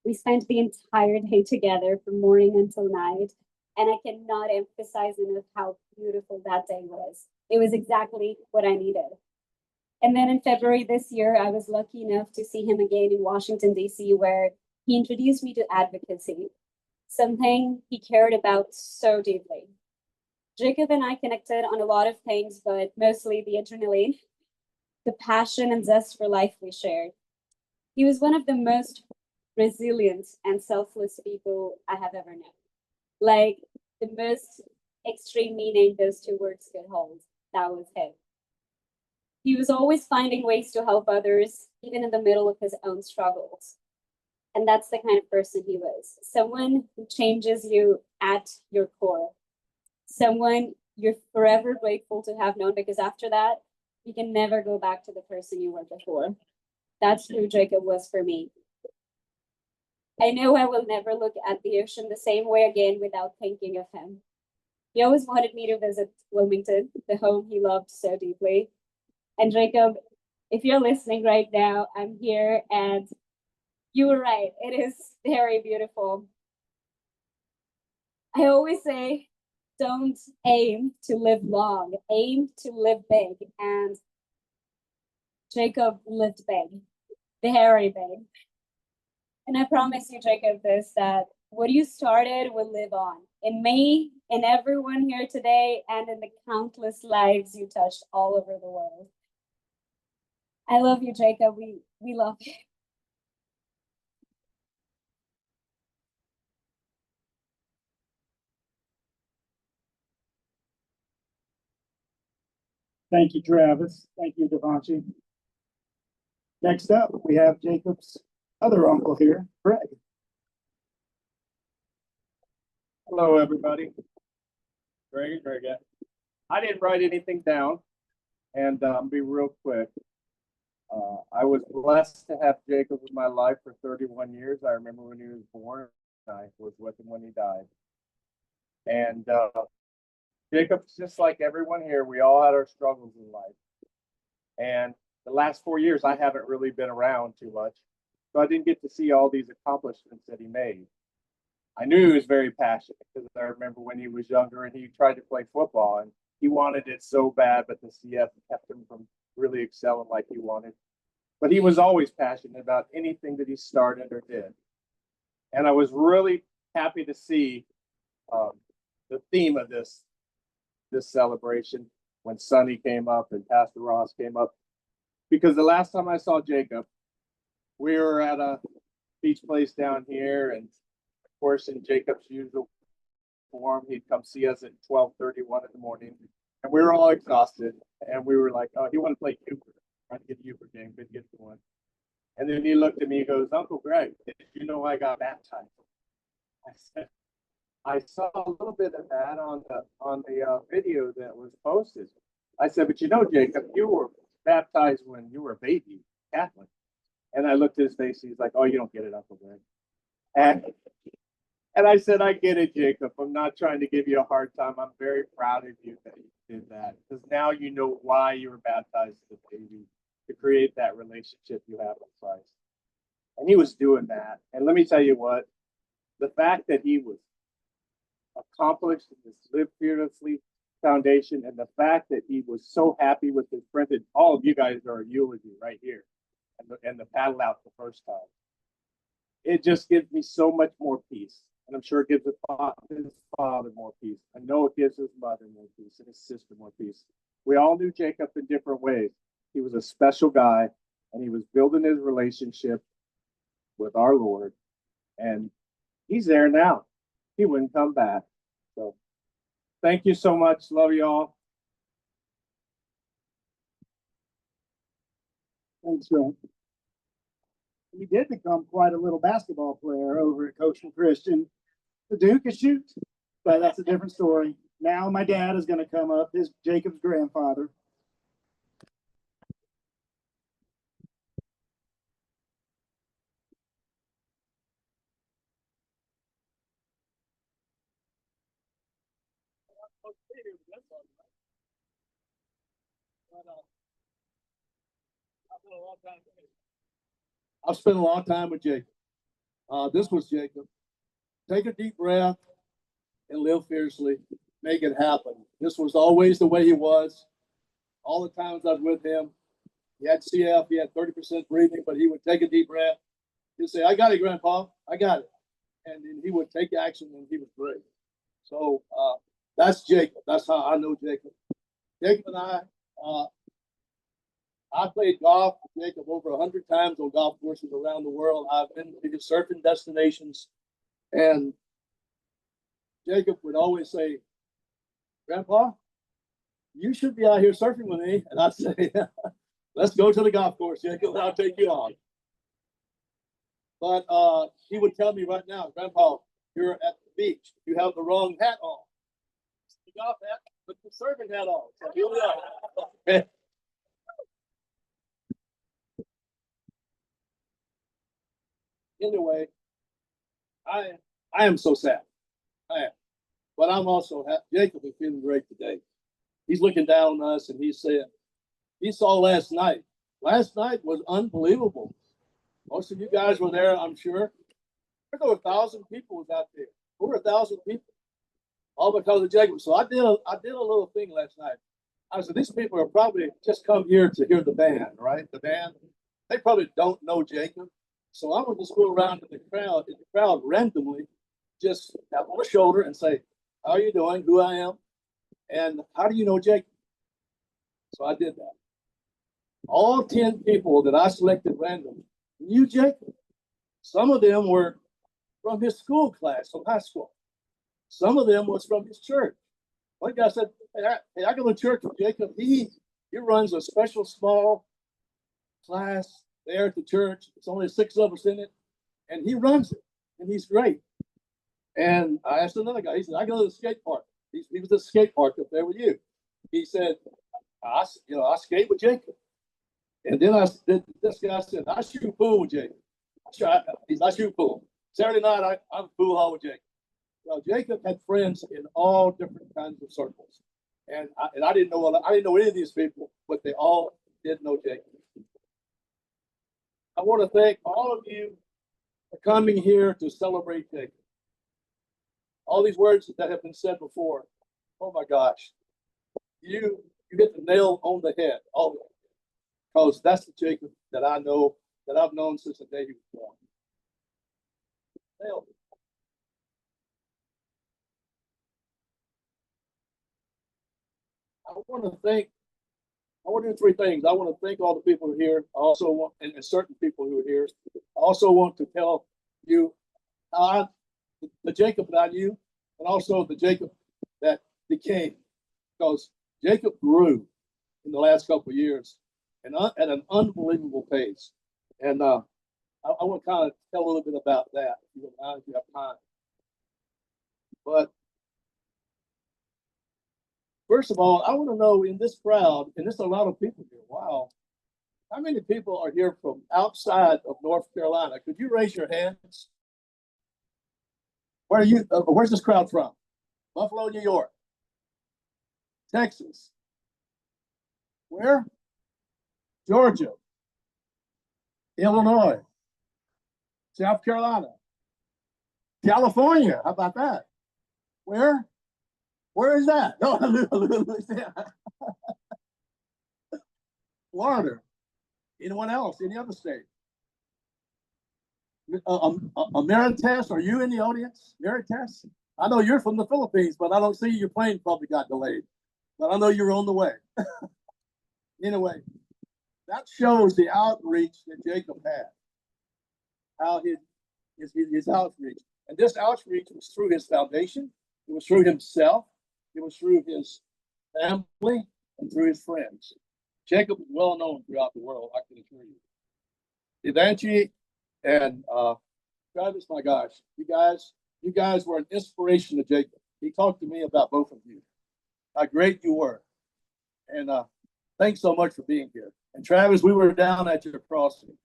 We spent the entire day together from morning until night, and I cannot emphasize enough how beautiful that day was. It was exactly what I needed. And then in February this year, I was lucky enough to see him again in Washington, D.C., where he introduced me to advocacy, something he cared about so deeply. Jacob and I connected on a lot of things, but mostly the adrenaline, the passion and zest for life we shared. He was one of the most resilient and selfless people I have ever known. Like the most extreme meaning those two words could hold. That was him. He was always finding ways to help others, even in the middle of his own struggles. And that's the kind of person he was. Someone who changes you at your core. Someone you're forever grateful to have known, because after that, you can never go back to the person you were before. That's who Jacob was for me. I know I will never look at the ocean the same way again without thinking of him. He always wanted me to visit Wilmington, the home he loved so deeply. And Jacob, if you're listening right now, I'm here, and you were right. It is very beautiful. I always say, don't aim to live long, aim to live big. And Jacob lived big, very big. And I promise you, Jacob, this, that what you started will live on in me, in everyone here today, and in the countless lives you touched all over the world. I love you, Jacob. We love you. Thank you, Travis. Thank you, Devanshi. Next up, we have Jacob's other uncle here, Greg. Hello, everybody. Greg. I didn't write anything down, and be real quick. I was blessed to have Jacob in my life for 31 years. I remember when he was born. I was with him when he died. And Jacob's just like everyone here. We all had our struggles in life. And the last 4 years, I haven't really been around too much. So I didn't get to see all these accomplishments that he made. I knew he was very passionate because I remember when he was younger and he tried to play football and he wanted it so bad, but the CF kept him from really excelling like he wanted. But he was always passionate about anything that he started or did. And I was really happy to see the theme of this celebration when Sonny came up and Pastor Ross came up. Because the last time I saw Jacob, we were at a beach place down here, and of course, in Jacob's usual form, he'd come see us at 12:31 in the morning, and we were all exhausted, and we were like, "Oh, he wanted to play Cooper, trying to get the Cooper game, couldn't get to one." And then he looked at me and goes, "Uncle Greg, did you know I got baptized?" I said, "I saw a little bit of that on the video that was posted." I said, "But you know, Jacob, you were baptized when you were a baby, Catholic." And I looked at his face. He's like, "Oh, you don't get it, Uncle Greg." And I said, "I get it, Jacob. I'm not trying to give you a hard time. I'm very proud of you that you did that, because now you know why you were baptized as a baby, to create that relationship you have with Christ." And he was doing that. And let me tell you what, the fact that he was accomplished in this Live Fearlessly Foundation, and the fact that he was so happy with his friend, and all of you guys are a eulogy right here, and the paddle out the first time. It just gives me so much more peace. And I'm sure it gives his father more peace. I know it gives his mother more peace and his sister more peace. We all knew Jacob in different ways. He was a special guy, and he was building his relationship with our Lord. And he's there now. He wouldn't come back. So thank you so much. Love you all. Thanks, Greg. He did become quite a little basketball player over at Coach and Christian. The Duke is shoot, but that's a different story. Now my dad is going to come up, his Jacob's grandfather. I've spent a long time with Jacob. This was Jacob. Take a deep breath and live fiercely. Make it happen. This was always the way he was. All the times I was with him, he had CF, he had 30% breathing, but he would take a deep breath. He'd say, "I got it, Grandpa. I got it." And then he would take action, and he was great. So that's Jacob. That's how I know Jacob. Jacob and I played golf with Jacob over 100 times on golf courses around the world. I've been to his surfing destinations, and Jacob would always say, "Grandpa, you should be out here surfing with me." And I'd say, "Let's go to the golf course, Jacob, and I'll take you on." But he would tell me right now, "Grandpa, you're at the beach. You have the wrong hat on. The golf hat, put the surfing hat on." So here we are. Anyway, I am so sad. I am. But I'm also happy. Jacob is feeling great today. He's looking down on us, and he said, he saw last night. Last night was unbelievable. Most of you guys were there, I'm sure. There's over 1,000 people was out there. Over 1,000 people. All because of Jacob. So I did a little thing last night. I said, these people are probably just come here to hear the band, right? The band. They probably don't know Jacob. So I'm going to just go around to the crowd randomly, just tap on the shoulder and say, "How are you doing? Who I am? And how do you know Jacob?" So I did that. All 10 people that I selected randomly knew Jacob. Some of them were from his school class, from high school. Some of them was from his church. One guy said, hey, I go to church with Jacob. He He runs a special small class there at the church. It's only 6 of us in it, and he runs it, and he's great. And I asked another guy. He said, "I go to the skate park." He was at the skate park up there with you. He said, "I skate with Jacob." And then this guy said, "I shoot pool with Jacob." I shoot pool. Saturday night, I'm pool hall with Jacob. Well, Jacob had friends in all different kinds of circles, and I didn't know any of these people, but they all did know Jacob. I want to thank all of you for coming here to celebrate Jacob. All these words that have been said before, oh my gosh, you hit the nail on the head, all because that's the Jacob that I know, that I've known since the day he was born. Nailed it. I want to do 3 things. I want to thank all the people who are here. I also want, and certain people who are here. I also want to tell you the Jacob that I knew, and also the Jacob that became, because Jacob grew in the last couple of years and at an unbelievable pace. And I want to kind of tell a little bit about that if you have time. But first of all, I want to know in this crowd, and there's a lot of people here. Wow. How many people are here from outside of North Carolina? Could you raise your hands? Where are you? Where's this crowd from? Buffalo, New York. Texas. Where? Georgia. Illinois. South Carolina. California. How about that? Where? Where is that? No, Florida. Anyone else? Any other state? Ameritas, are you in the audience? Ameritas? I know you're from the Philippines, but I don't see your plane probably got delayed. But I know you're on the way. Anyway, that shows the outreach that Jacob had. How his outreach. And this outreach was through his foundation. It was through himself. It was through his family and through his friends. Jacob is well known throughout the world, I can assure you. Venditti and Travis, my gosh, you guys were an inspiration to Jacob. He talked to me about both of you, how great you were. And thanks so much for being here. And Travis, we were down at your crossing.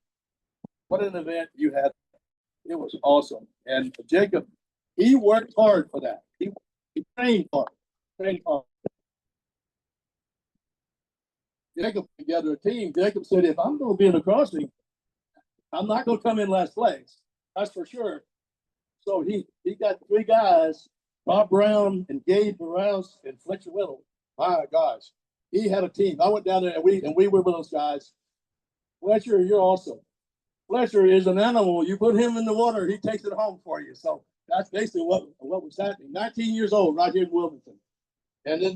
What an event you had. It was awesome. And Jacob, he worked hard for that. He trained hard. Jacob together a team. Jacob said, if I'm going to be in the crossing, I'm not going to come in last place. That's for sure. So he got 3 guys, Bob Brown and Gabe Morales and Fletcher Whittle. My gosh, he had a team. I went down there and we were with those guys. Fletcher, you're awesome. Fletcher is an animal. You put him in the water, he takes it home for you. So that's basically what was happening. 19 years old, right here in Wilmington. And then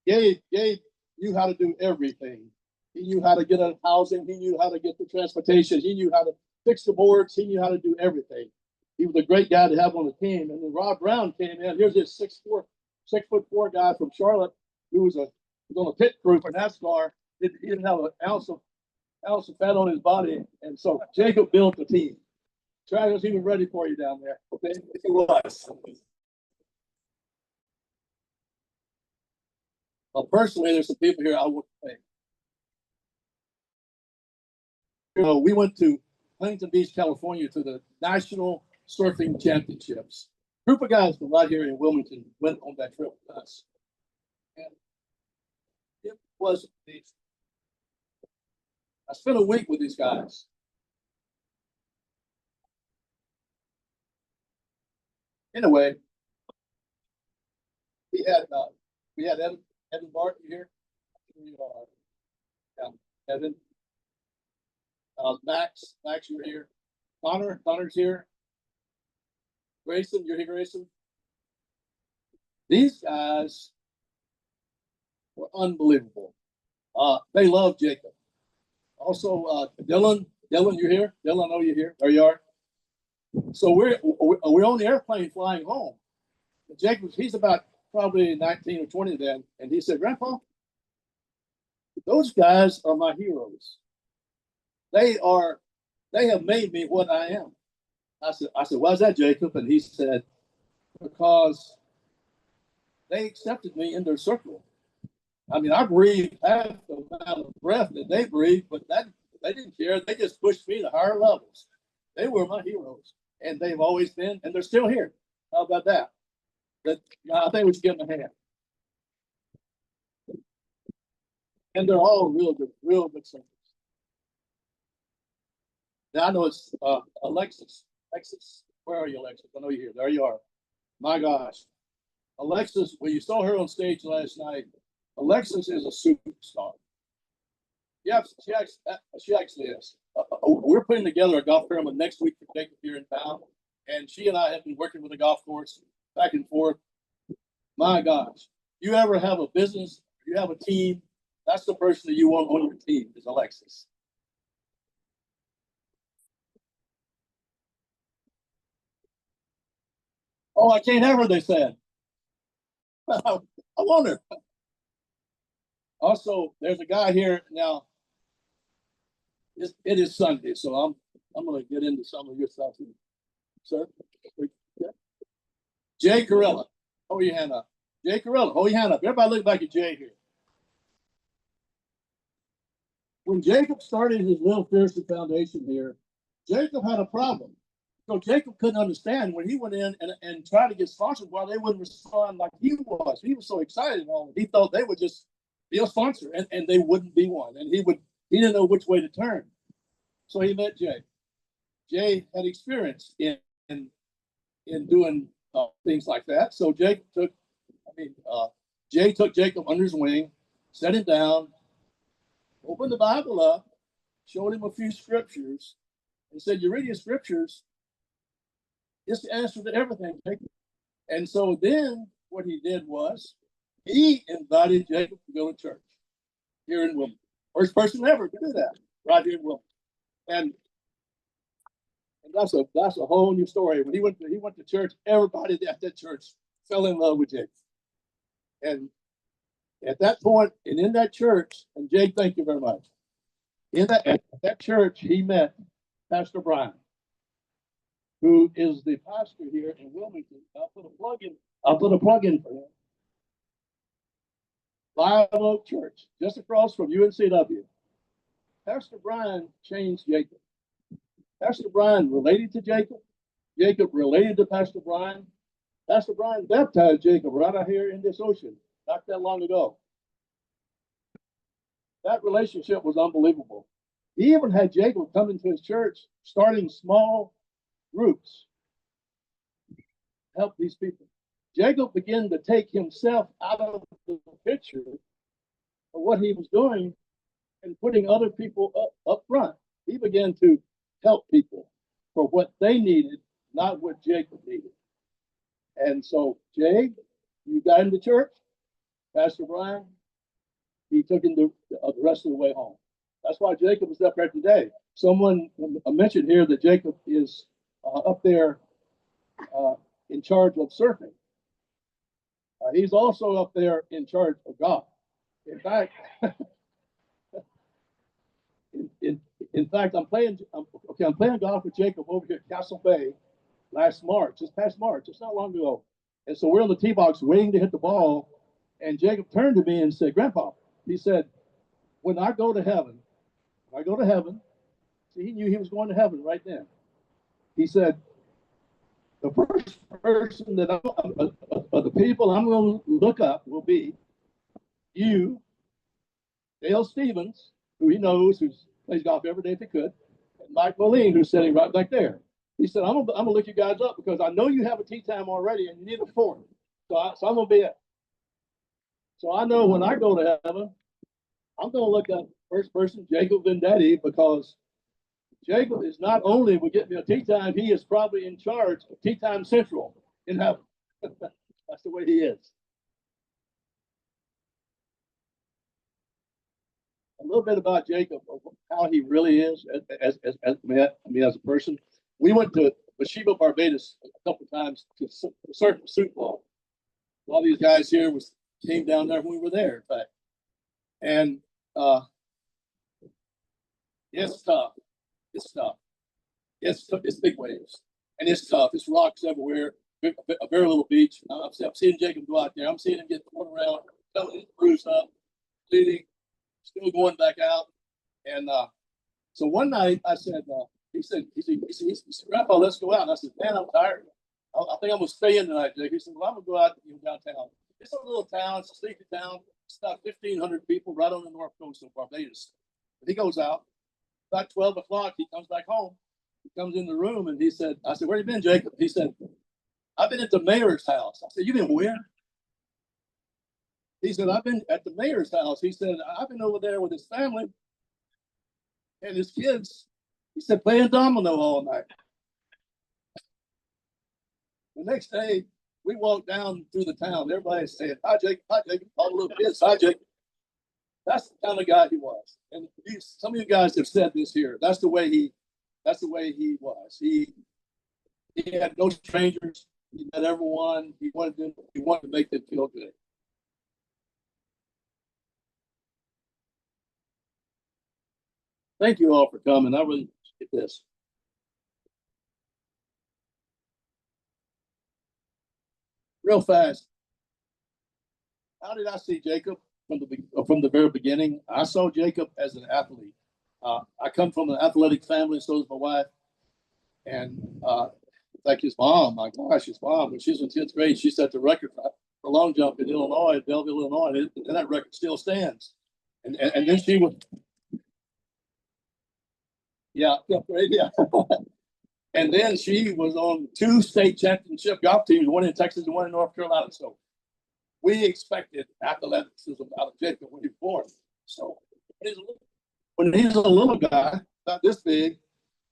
Gabe knew how to do everything. He knew how to get a housing. He knew how to get the transportation. He knew how to fix the boards. He knew how to do everything. He was a great guy to have on the team. And then Rob Brown came in. Here's this 6'4" guy from Charlotte who was on a pit crew for NASCAR. He didn't have an ounce of fat on his body. And so Jacob built the team. Travis, he was ready for you down there. Okay, he was. Well, personally, there's some people here I want to thank. We went to Huntington Beach, California, to the National Surfing Championships. A group of guys from right here in Wilmington went on that trip with us. And it was amazing. I spent a week with these guys. Anyway, we had Evan Barton here. Evan. Max, you're here. Connor's here. Grayson, you're here, Grayson. These guys were unbelievable. They love Jacob. Also, Dylan, you're here. Dylan, I know you're here. There you are. So we're on the airplane flying home. Jacob, he's about probably 19 or 20 then, and he said, "Grandpa, Those guys are my heroes. They have made me what I am. I said, why's that, Jacob? And he said, because they accepted me in their circle. I mean, I breathed half the amount of breath that they breathed, but that they didn't care. They just pushed me to higher levels. They were my heroes, and they've always been, and they're still here. How about that? I think we should give them a hand. And they're all real good singers. Now I know it's Alexis. Alexis, where are you, Alexis? I know you're here. There you are. My gosh, Alexis. When you saw her on stage last night, Alexis is a superstar. Yeah, she actually is. We're putting together a golf tournament next week for Jacob here in town, and she and I have been working with the golf course back and forth. My gosh, you ever have a business? You have a team. That's the person that you want on your team is Alexis. Oh, I can't have her, they said. I wonder. Also, there's a guy here now. It is Sunday, so I'm going to get into some of your stuff, sir. Jay Carella, hold your hand up. Jay Carella, hold your hand up. Everybody look back at Jay here. When Jacob started his Little Fiercely Foundation here, Jacob had a problem. So Jacob couldn't understand when he went in and tried to get sponsors why they wouldn't respond like he was. He was so excited and all. He thought they would just be a sponsor and they wouldn't be one. And he didn't know which way to turn. So he met Jay. Jay had experience in doing things like that. So Jay took Jacob under his wing, set him down, opened the Bible up, showed him a few scriptures, and said, "You read your scriptures, it's the answer to everything, Jacob." And so then what he did was he invited Jacob to go to church here in Wilmington. First person ever to do that, right here in Wilmington. And that's a whole new story. When he went to church, everybody at that church fell in love with Jacob. And at that point, and in that church, and Jake, thank you very much. At that church, he met Pastor Brian, who is the pastor here in Wilmington. I'll put a plug in for him. Live Oak Church, just across from UNCW. Pastor Brian changed Jacob. Pastor Brian related to Jacob. Jacob related to Pastor Brian. Pastor Brian baptized Jacob right out here in this ocean, not that long ago. That relationship was unbelievable. He even had Jacob come into his church, starting small groups, help these people. Jacob began to take himself out of the picture of what he was doing and putting other people up front. He began to help people for what they needed, not what Jacob needed. And so, Jay, you got into church. Pastor Brian, he took him the rest of the way home. That's why Jacob is up there today. Someone mentioned here that Jacob is up there in charge of surfing. He's also up there in charge of golf. In fact, in fact, I'm playing golf with Jacob over here at Castle Bay this past March. It's not long ago. And so we're on the tee box waiting to hit the ball. And Jacob turned to me and said, "Grandpa," he said, when I go to heaven, see, he knew he was going to heaven right then. He said, the first person that of the people I'm going to look up will be you, Dale Stevens, who he knows, who plays golf every day if he could, and Mike Moline, who's sitting right back there. He said, I'm gonna look you guys up because I know you have a tee time already and you need a fourth. So I'm gonna be it. So I know when I go to heaven, I'm gonna look up first person Jacob Venditti, because Jacob is not only will get me a tee time, he is probably in charge of Tee Time Central in heaven. That's the way he is. A little bit about Jacob, how he really is as a person. We went to Bathsheba, Barbados a couple of times to surf the suit ball. A lot of these guys here came down there when we were there, in fact. And uh, it's tough. It's tough. It's big waves, and it's tough. It's rocks everywhere. A very little beach. I'm seeing Jacob go out there. I'm seeing him get thrown around, bruised up, bleeding, still going back out. And so one night I said, he said, Grandpa, let's go out. And I said, man, I'm tired. I think I'm gonna stay in tonight, Jake. He said, well, I'm gonna go out downtown. It's a little town. It's a sleepy town. It's about 1,500 people right on the north coast of Barbados. But he goes out. About 12 o'clock, he comes back home. He comes in the room and he said, I said, where you been, Jacob? He said, I've been at the mayor's house. I said, you been where? He said, I've been at the mayor's house. He said, I've been over there with his family and his kids. He said, playing domino all night. The next day, we walked down through the town. Everybody's saying, hi, Jacob, all the little kids, hi, Jacob. That's the kind of guy he was. And some of you guys have said this here. That's the way he was. He had no strangers. He met everyone. He wanted to make them feel good. Thank you all for coming. I really appreciate this. Real fast. How did I see Jacob from the very beginning? I saw Jacob as an athlete. I come from an athletic family, so does my wife. And like his mom, my gosh, his mom, when she was in 10th grade, she set the record for long jump in Illinois, Belleville, Illinois, and that record still stands. And then she would, yeah. And then she was on 2 state championship golf teams, one in Texas and one in North Carolina. So we expected athleticism out of Jacob when he was born. So when he's a little guy, about this big,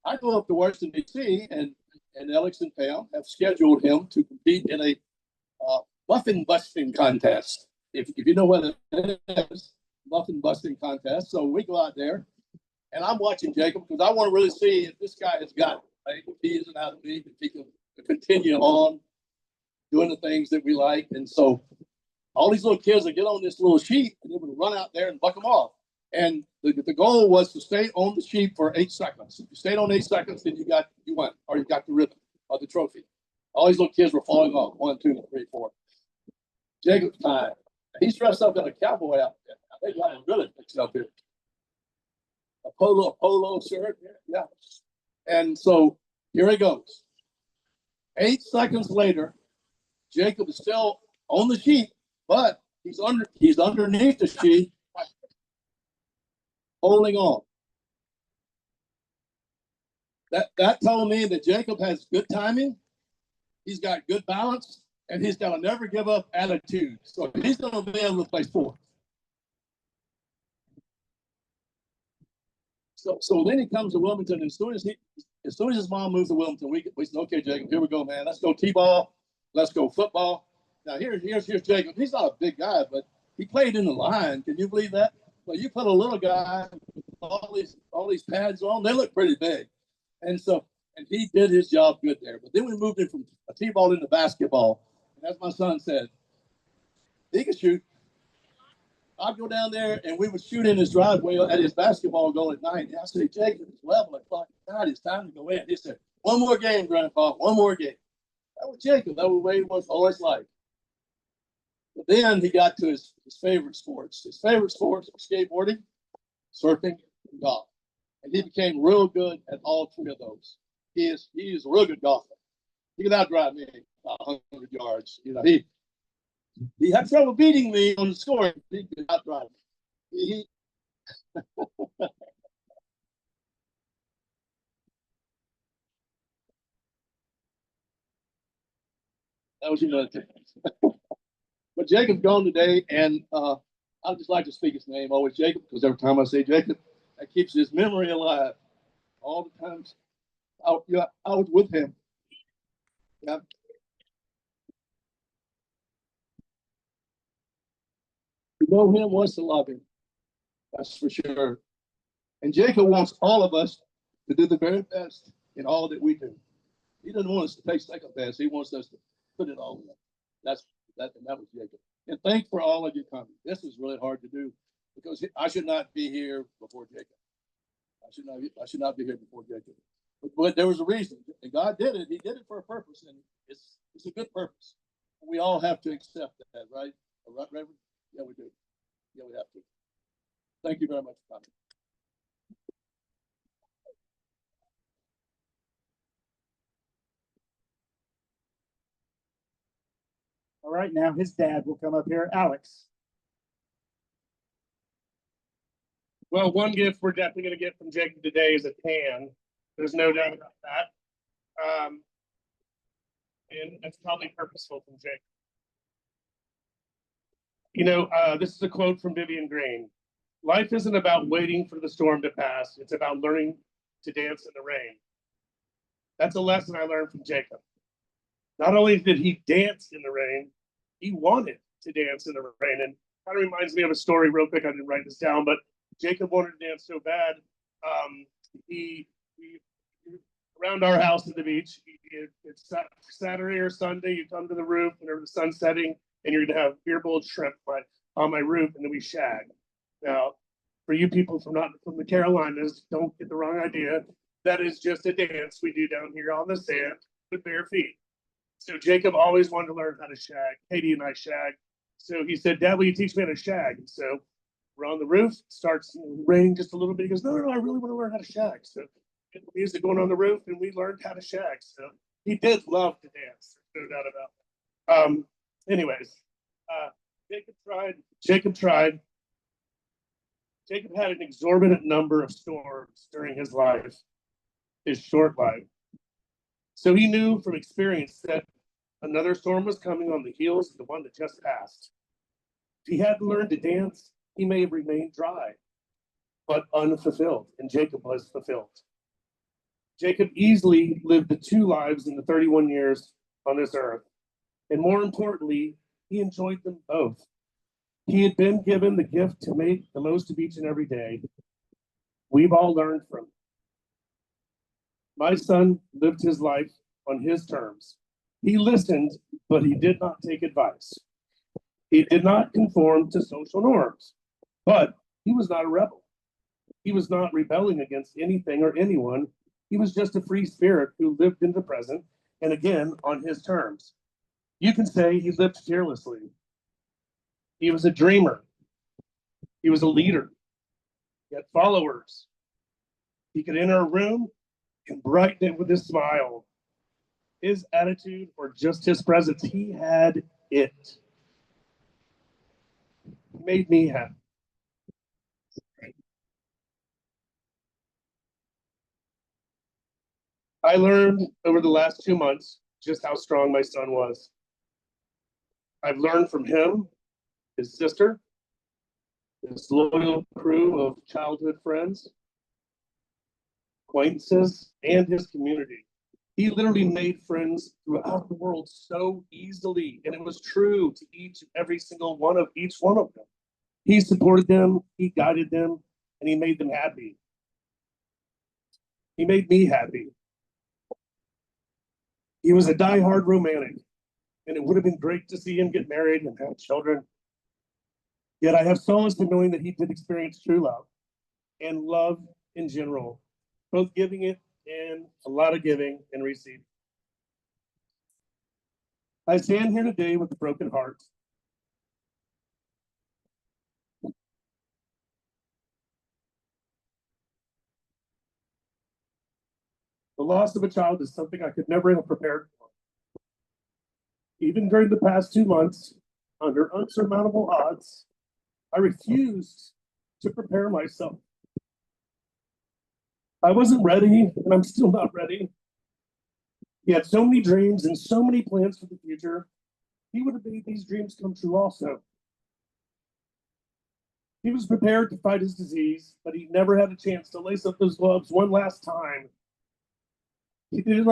I go up to Washington, D.C., and Alex and Pam have scheduled him to compete in a muffin busting contest. If you know what it is, muffin busting contest. So we go out there, and I'm watching Jacob because I want to really see if this guy has got it. Right? If he is an athlete, if he can continue on doing the things that we like. And so all these little kids would get on this little sheet and they would run out there and buck them off. And the goal was to stay on the sheet for 8 seconds. If you stayed on 8 seconds, then you won, or you got the ribbon or the trophy. All these little kids were falling off. 1, 2, 3, 4. Jacob's time. He's dressed up in a cowboy outfit. They got him really fixed up here. A polo shirt. Yeah. And so here he goes. 8 seconds later, Jacob is still on the sheet, but he's underneath the sheet, holding on. That told me that Jacob has good timing, he's got good balance, and he's got a never give up attitude. So he's going to be able to play 4th. So then he comes to Wilmington, and as soon as his mom moves to Wilmington, we said, okay, Jacob, here we go, man. Let's go T-ball. Let's go football. Now here's Jacob. He's not a big guy, but he played in the line. Can you believe that? Well, you put a little guy with all these pads on, they look pretty big. And he did his job good there. But then we moved him from a T-ball into basketball. And as my son said, he could shoot. I'd go down there and we would shoot in his driveway at his basketball goal at night. And I said, Jacob, it's 11 o'clock. God, it's time to go in. He said, one more game, Grandpa, one more game. That was Jacob. That was what he was always like. But then he got to his favorite sports. His favorite sports were skateboarding, surfing, and golf. And he became real good at all 3 of those. He is a real good golfer. He could outdrive me 100 yards. You know, he had trouble beating me on the score. He could outdrive me. That was another thing. But Jacob's gone today, and I'd just like to speak his name always, Jacob, because every time I say Jacob, that keeps his memory alive. All the times I was with him. Yeah. To know him wants to love him. That's for sure. And Jacob wants all of us to do the very best in all that we do. He doesn't want us to take second best. He wants us to put it all in. That was Jacob. And thanks for all of you coming. This is really hard to do. because I should not be here before Jacob. I should not be here before Jacob. But there was a reason, and God did it. He did it for a purpose, and it's a good purpose. We all have to accept that, right? Right, Reverend? Yeah, we do. Yeah, we have to. Thank you very much for coming. All right, now his dad will come up here, Alex. Well, one gift we're definitely going to get from Jacob today is a tan. There's no doubt about that. And that's probably purposeful from Jacob. You know, this is a quote from Vivian Green. Life isn't about waiting for the storm to pass. It's about learning to dance in the rain. That's a lesson I learned from Jacob. Not only did he dance in the rain, he wanted to dance in the rain. And kind of reminds me of a story real quick. I didn't write this down, but Jacob wanted to dance so bad. He around our house at the beach, it's Saturday or Sunday, you come to the roof whenever the sun's setting, and you're going to have beer boiled shrimp on my roof, and then we shag. Now, for you people from the Carolinas, don't get the wrong idea. That is just a dance we do down here on the sand with bare feet. So Jacob always wanted to learn how to shag. Katie and I shag. So he said, Dad, will you teach me how to shag? And so we're on the roof, starts raining just a little bit. He goes, no, I really want to learn how to shag. So get the music going on the roof, and we learned how to shag. So he did love to dance. There's no doubt about it. Anyways, Jacob tried. Jacob had an exorbitant number of storms during his life, his short life. So he knew from experience that another storm was coming on the heels of the one that just passed. If he hadn't learned to dance, he may have remained dry, but unfulfilled, and Jacob was fulfilled. Jacob easily lived the two lives in the 31 years on this earth, and more importantly, he enjoyed them both. He had been given the gift to make the most of each and every day. We've all learned from him. My son lived his life on his terms. He listened, but he did not take advice. He did not conform to social norms, but he was not a rebel. He was not rebelling against anything or anyone. He was just a free spirit who lived in the present, and again, on his terms. You can say he lived fearlessly. He was a dreamer. He was a leader. He had followers. He could enter a room and brighten it with his smile. His attitude, or just his presence, he had it. He made me happy. I learned over the last 2 months just how strong my son was. I've learned from him, his sister, his loyal crew of childhood friends, acquaintances, and his community. He literally made friends throughout the world so easily, and it was true to each and every single one of them. He supported them, he guided them, and he made them happy. He made me happy. He was a diehard romantic, and it would have been great to see him get married and have children. Yet I have solace in knowing that he did experience true love and love in general, both giving it and a lot of giving and receiving. I stand here today with a broken heart. The loss of a child is something I could never have prepared for. Even during the past 2 months, under unsurmountable odds, I refused to prepare myself. I wasn't ready, and I'm still not ready. He had so many dreams and so many plans for the future. He would have made these dreams come true also. He was prepared to fight his disease, but he never had a chance to lace up those gloves one last time. He did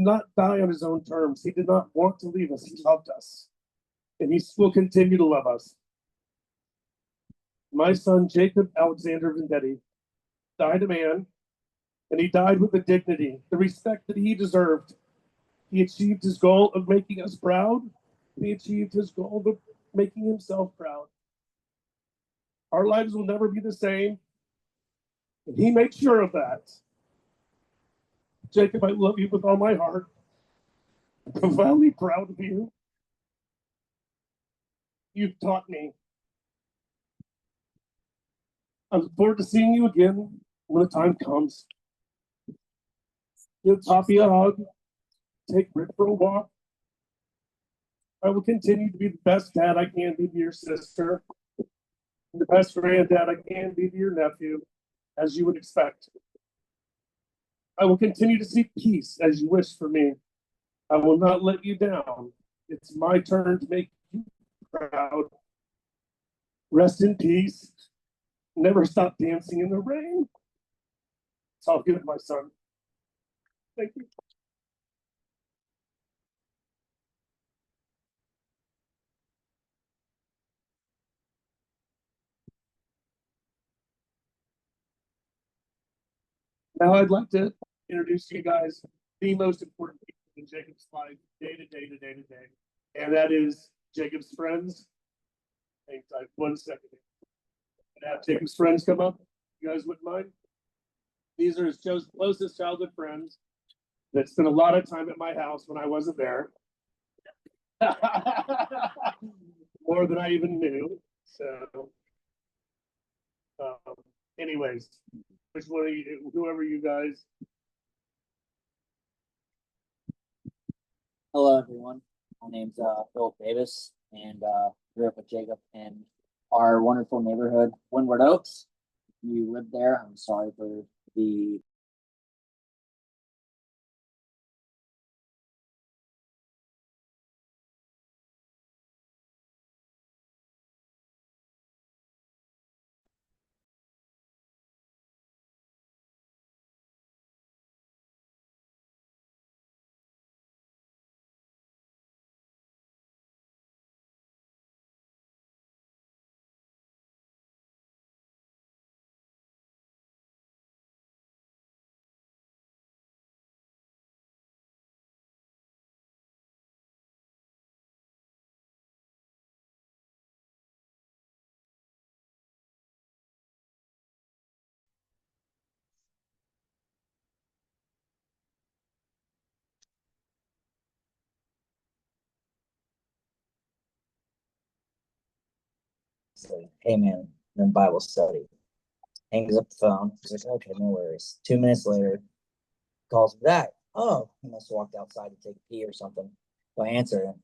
not die on his own terms. He did not want to leave us. He loved us, and he will continue to love us. My son, Jacob Alexander Venditti, died a man, and he died with the dignity, the respect that he deserved. He achieved his goal of making us proud, and he achieved his goal of making himself proud. Our lives will never be the same. And he made sure of that. Jacob, I love you with all my heart. I'm profoundly proud of you. You've taught me. I look forward to seeing you again when the time comes. Give Poppy a hug. Take Rick for a walk. I will continue to be the best dad I can be to your sister, and the best granddad I can be to your nephew, as you would expect. I will continue to seek peace as you wish for me. I will not let you down. It's my turn to make you proud. Rest in peace. Never stop dancing in the rain. It's all good, my son. Thank you. Now I'd like to introduce to you guys the most important people in Jacob's life, day to day to day to day. And that is Jacob's friends. Hang tight 1 second. And have Jacob's friends come up. You guys wouldn't mind? These are his closest childhood friends that spent a lot of time at my house when I wasn't there. More than I even knew. So, anyways, which one of you, whoever you guys. Hello, everyone. My name's Philip Davis, and grew up with Jacob in our wonderful neighborhood, Windward Oaks. If you live there, I'm sorry for the hey man, then Bible study. Hangs up the phone. He's like, okay, no worries. 2 minutes later, calls me back. Oh, he must have walked outside to take a pee or something. So I answer him.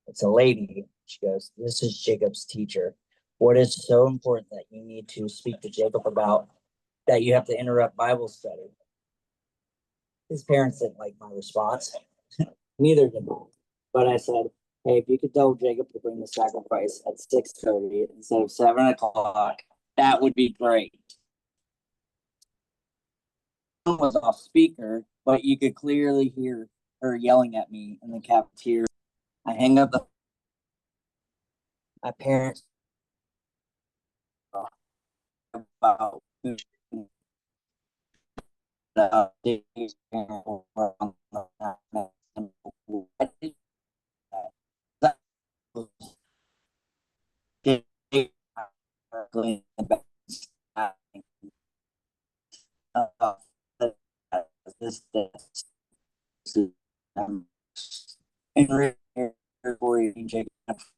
It's a lady. She goes, this is Jacob's teacher. What is so important that you need to speak to Jacob about that you have to interrupt Bible study? His parents didn't like my response. Neither did I. But I said, hey, if you could tell Jacob to bring the sacrifice at 6:30 instead of 7 o'clock, that would be great. Was off speaker, but you could clearly hear her yelling at me in the cafeteria. I hang up the my parents about this and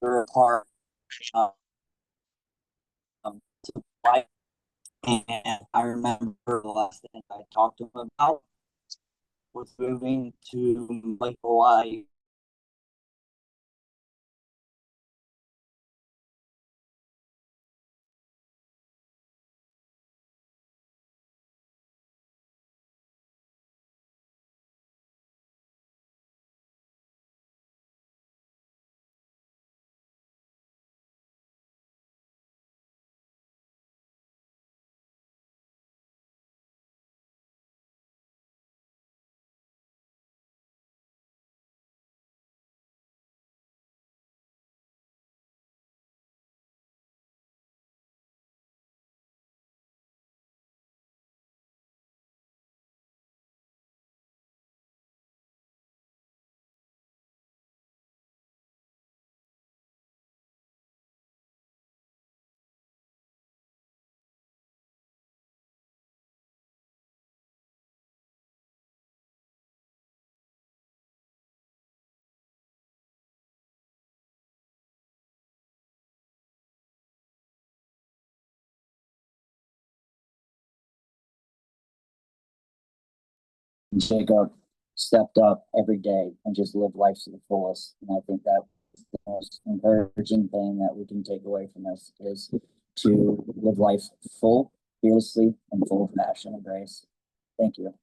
for part to life. And I remember the last thing I talked to him about was moving to Hawaii Jacob stepped up every day and just lived life to the fullest. And I think that the most encouraging thing that we can take away from this is to live life full, fearlessly, and full of passion and grace. Thank you.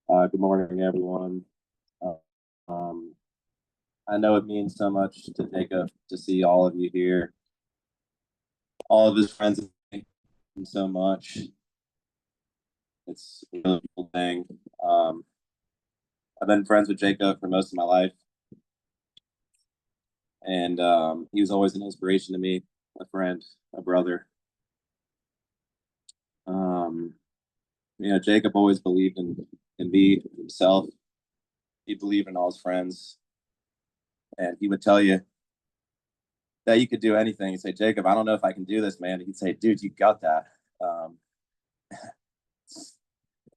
Good morning, everyone. I know it means so much to Jacob to see all of you here. All of his friends thank him so much. It's a really cool thing. I've been friends with Jacob for most of my life. And he was always an inspiration to me, a friend, a brother. Jacob always believed in me, himself. He believed in all his friends. And he would tell you that you could do anything. He'd say, Jacob, I don't know if I can do this, man. He'd say, dude, you got that.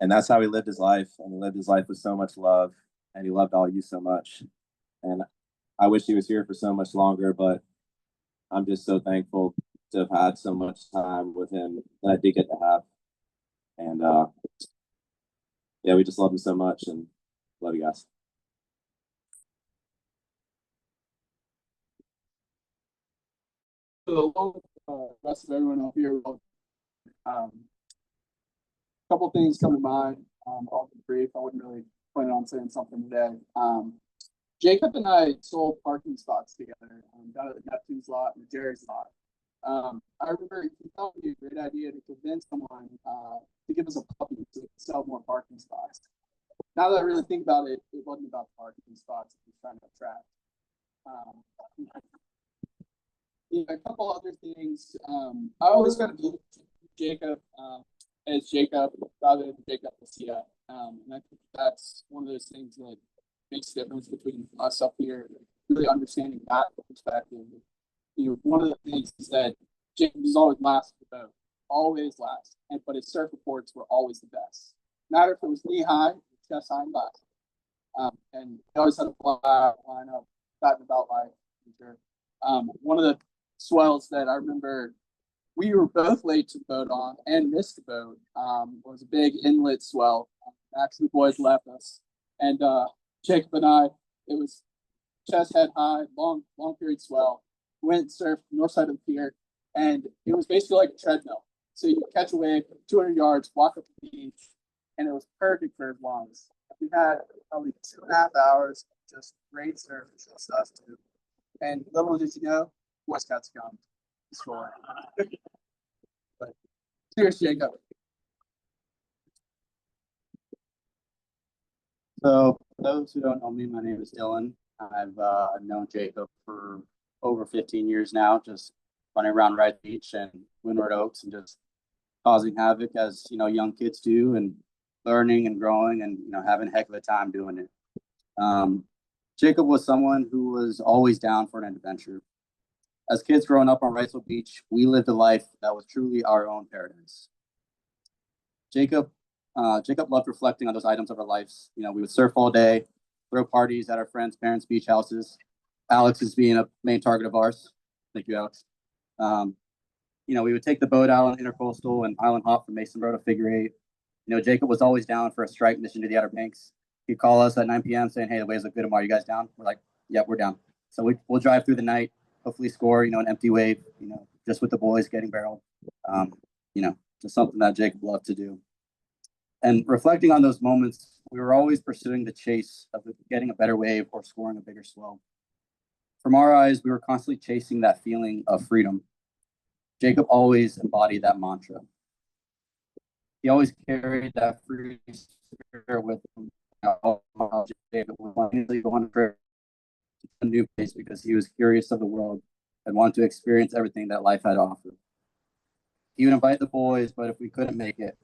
And that's how he lived his life. And he lived his life with so much love. And he loved all you so much. And I wish he was here for so much longer, but I'm just so thankful to have had so much time with him that I did get to have. And yeah, we just love him so much and love you guys. For the rest of everyone up here, couple things come to mind. I'll be brief. I wasn't really planning on saying something today. Jacob and I sold parking spots together down at the Neptune's lot and the Jerry's lot. I remember he thought it would be a great idea to convince someone to give us a puppy to sell more parking spots. Now that I really think about it, it wasn't about the parking spots he was trying to attract. A couple other things. I always kind of view Jacob as Jacob rather than Jacob Garcia. And I think that's one of those things that makes the difference between us up here, really understanding that perspective. One of the things is that Jacob was always last at the boat, always last, but his surf reports were always the best. No matter if it was knee high, chest high, and last. And he always had a flat lineup, batting about life. Sure. One of the swells that I remember we were both late to the boat on and missed the boat was a big inlet swell. Actually, the boys left us, and Jacob and I, it was chest head high, long period swell. Went and surfed north side of the pier, and it was basically like a treadmill. So you catch a wave, 200 yards, walk up the beach, and it was perfect for his lungs. We had probably 2.5 hours of just great surface and stuff too. And little did you know, Boy Scouts come to score. But cheers, Jacob. So, for those who don't know me, my name is Dylan. I've known Jacob for over 15 years now, just running around Red Beach and Windward Oaks and just causing havoc as young kids do, and learning and growing and having a heck of a time doing it. Jacob was someone who was always down for an adventure. As kids growing up on Wrightsville Beach, we lived a life that was truly our own paradise. Jacob loved reflecting on those items of our lives. We would surf all day, throw parties at our friends' parents' beach houses. Alex is being a main target of ours. Thank you, Alex. We would take the boat out on Intercoastal and island hop from Mason Road to Figure 8. Jacob was always down for a strike mission to the Outer Banks. He'd call us at 9 p.m. saying, "Hey, the waves look good tomorrow. You guys down?" We're like, "Yeah, we're down." So we'll drive through the night, hopefully score, an empty wave, just with the boys getting barreled. Just something that Jacob loved to do. And reflecting on those moments, we were always pursuing the chase of getting a better wave or scoring a bigger swell. From our eyes, we were constantly chasing that feeling of freedom. Jacob always embodied that mantra. He always carried that free spirit with him. Jacob wanted to go on a trip to a new place because he was curious of the world and wanted to experience everything that life had to offer. He would invite the boys, but if we couldn't make it,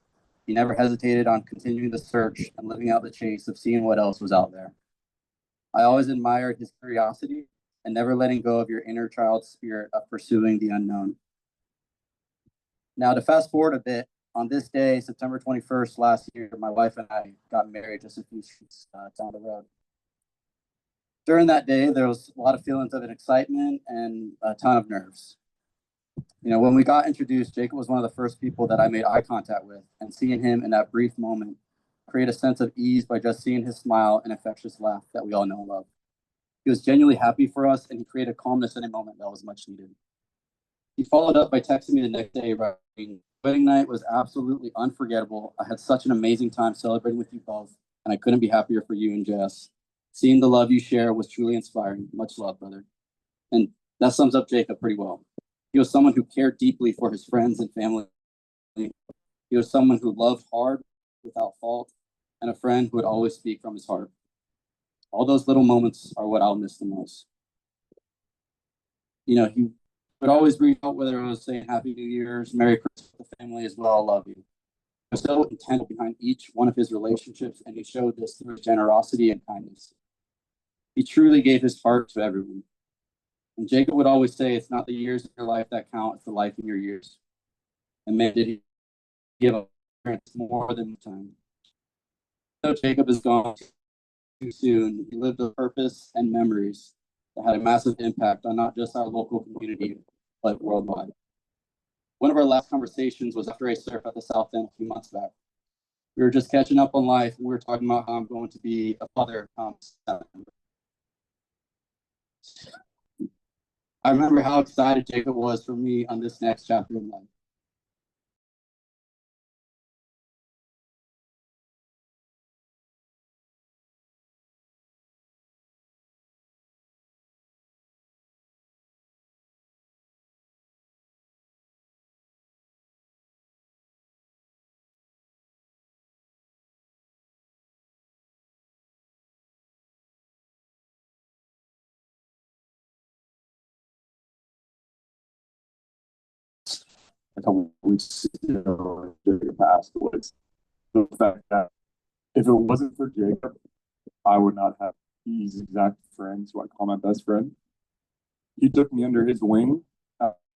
he never hesitated on continuing the search and living out the chase of seeing what else was out there. I always admired his curiosity and never letting go of your inner child spirit of pursuing the unknown. Now, to fast forward a bit, on this day, September 21st last year, my wife and I got married just a few streets down the road. During that day, there was a lot of feelings of excitement and a ton of nerves. When we got introduced, Jacob was one of the first people that I made eye contact with, and seeing him in that brief moment create a sense of ease by just seeing his smile and infectious laugh that we all know and love. He was genuinely happy for us, and he created calmness in a moment that was much needed. He followed up by texting me the next day, writing, "Wedding night was absolutely unforgettable. I had such an amazing time celebrating with you both, and I couldn't be happier for you and Jess. Seeing the love you share was truly inspiring. Much love, brother." And that sums up Jacob pretty well. He was someone who cared deeply for his friends and family. He was someone who loved hard without fault, and a friend who would always speak from his heart. All those little moments are what I'll miss the most. He would always reach out, whether it was saying Happy New Year's, Merry Christmas to the family as well, I love you. He was so intentional behind each one of his relationships, and he showed this through his generosity and kindness. He truly gave his heart to everyone. And Jacob would always say, "It's not the years of your life that count, it's the life in your years." And man, did he give up more than time. So Jacob is gone too soon. He lived with purpose and memories that had a massive impact on not just our local community, but worldwide. One of our last conversations was after a surf at the South End a few months back. We were just catching up on life, and we were talking about how I'm going to be a father come September. I remember how excited Jacob was for me on this next chapter in life. A couple weeks ago, Jacob passed, was the fact that if it wasn't for Jacob, I would not have these exact friends who I call my best friend. He took me under his wing,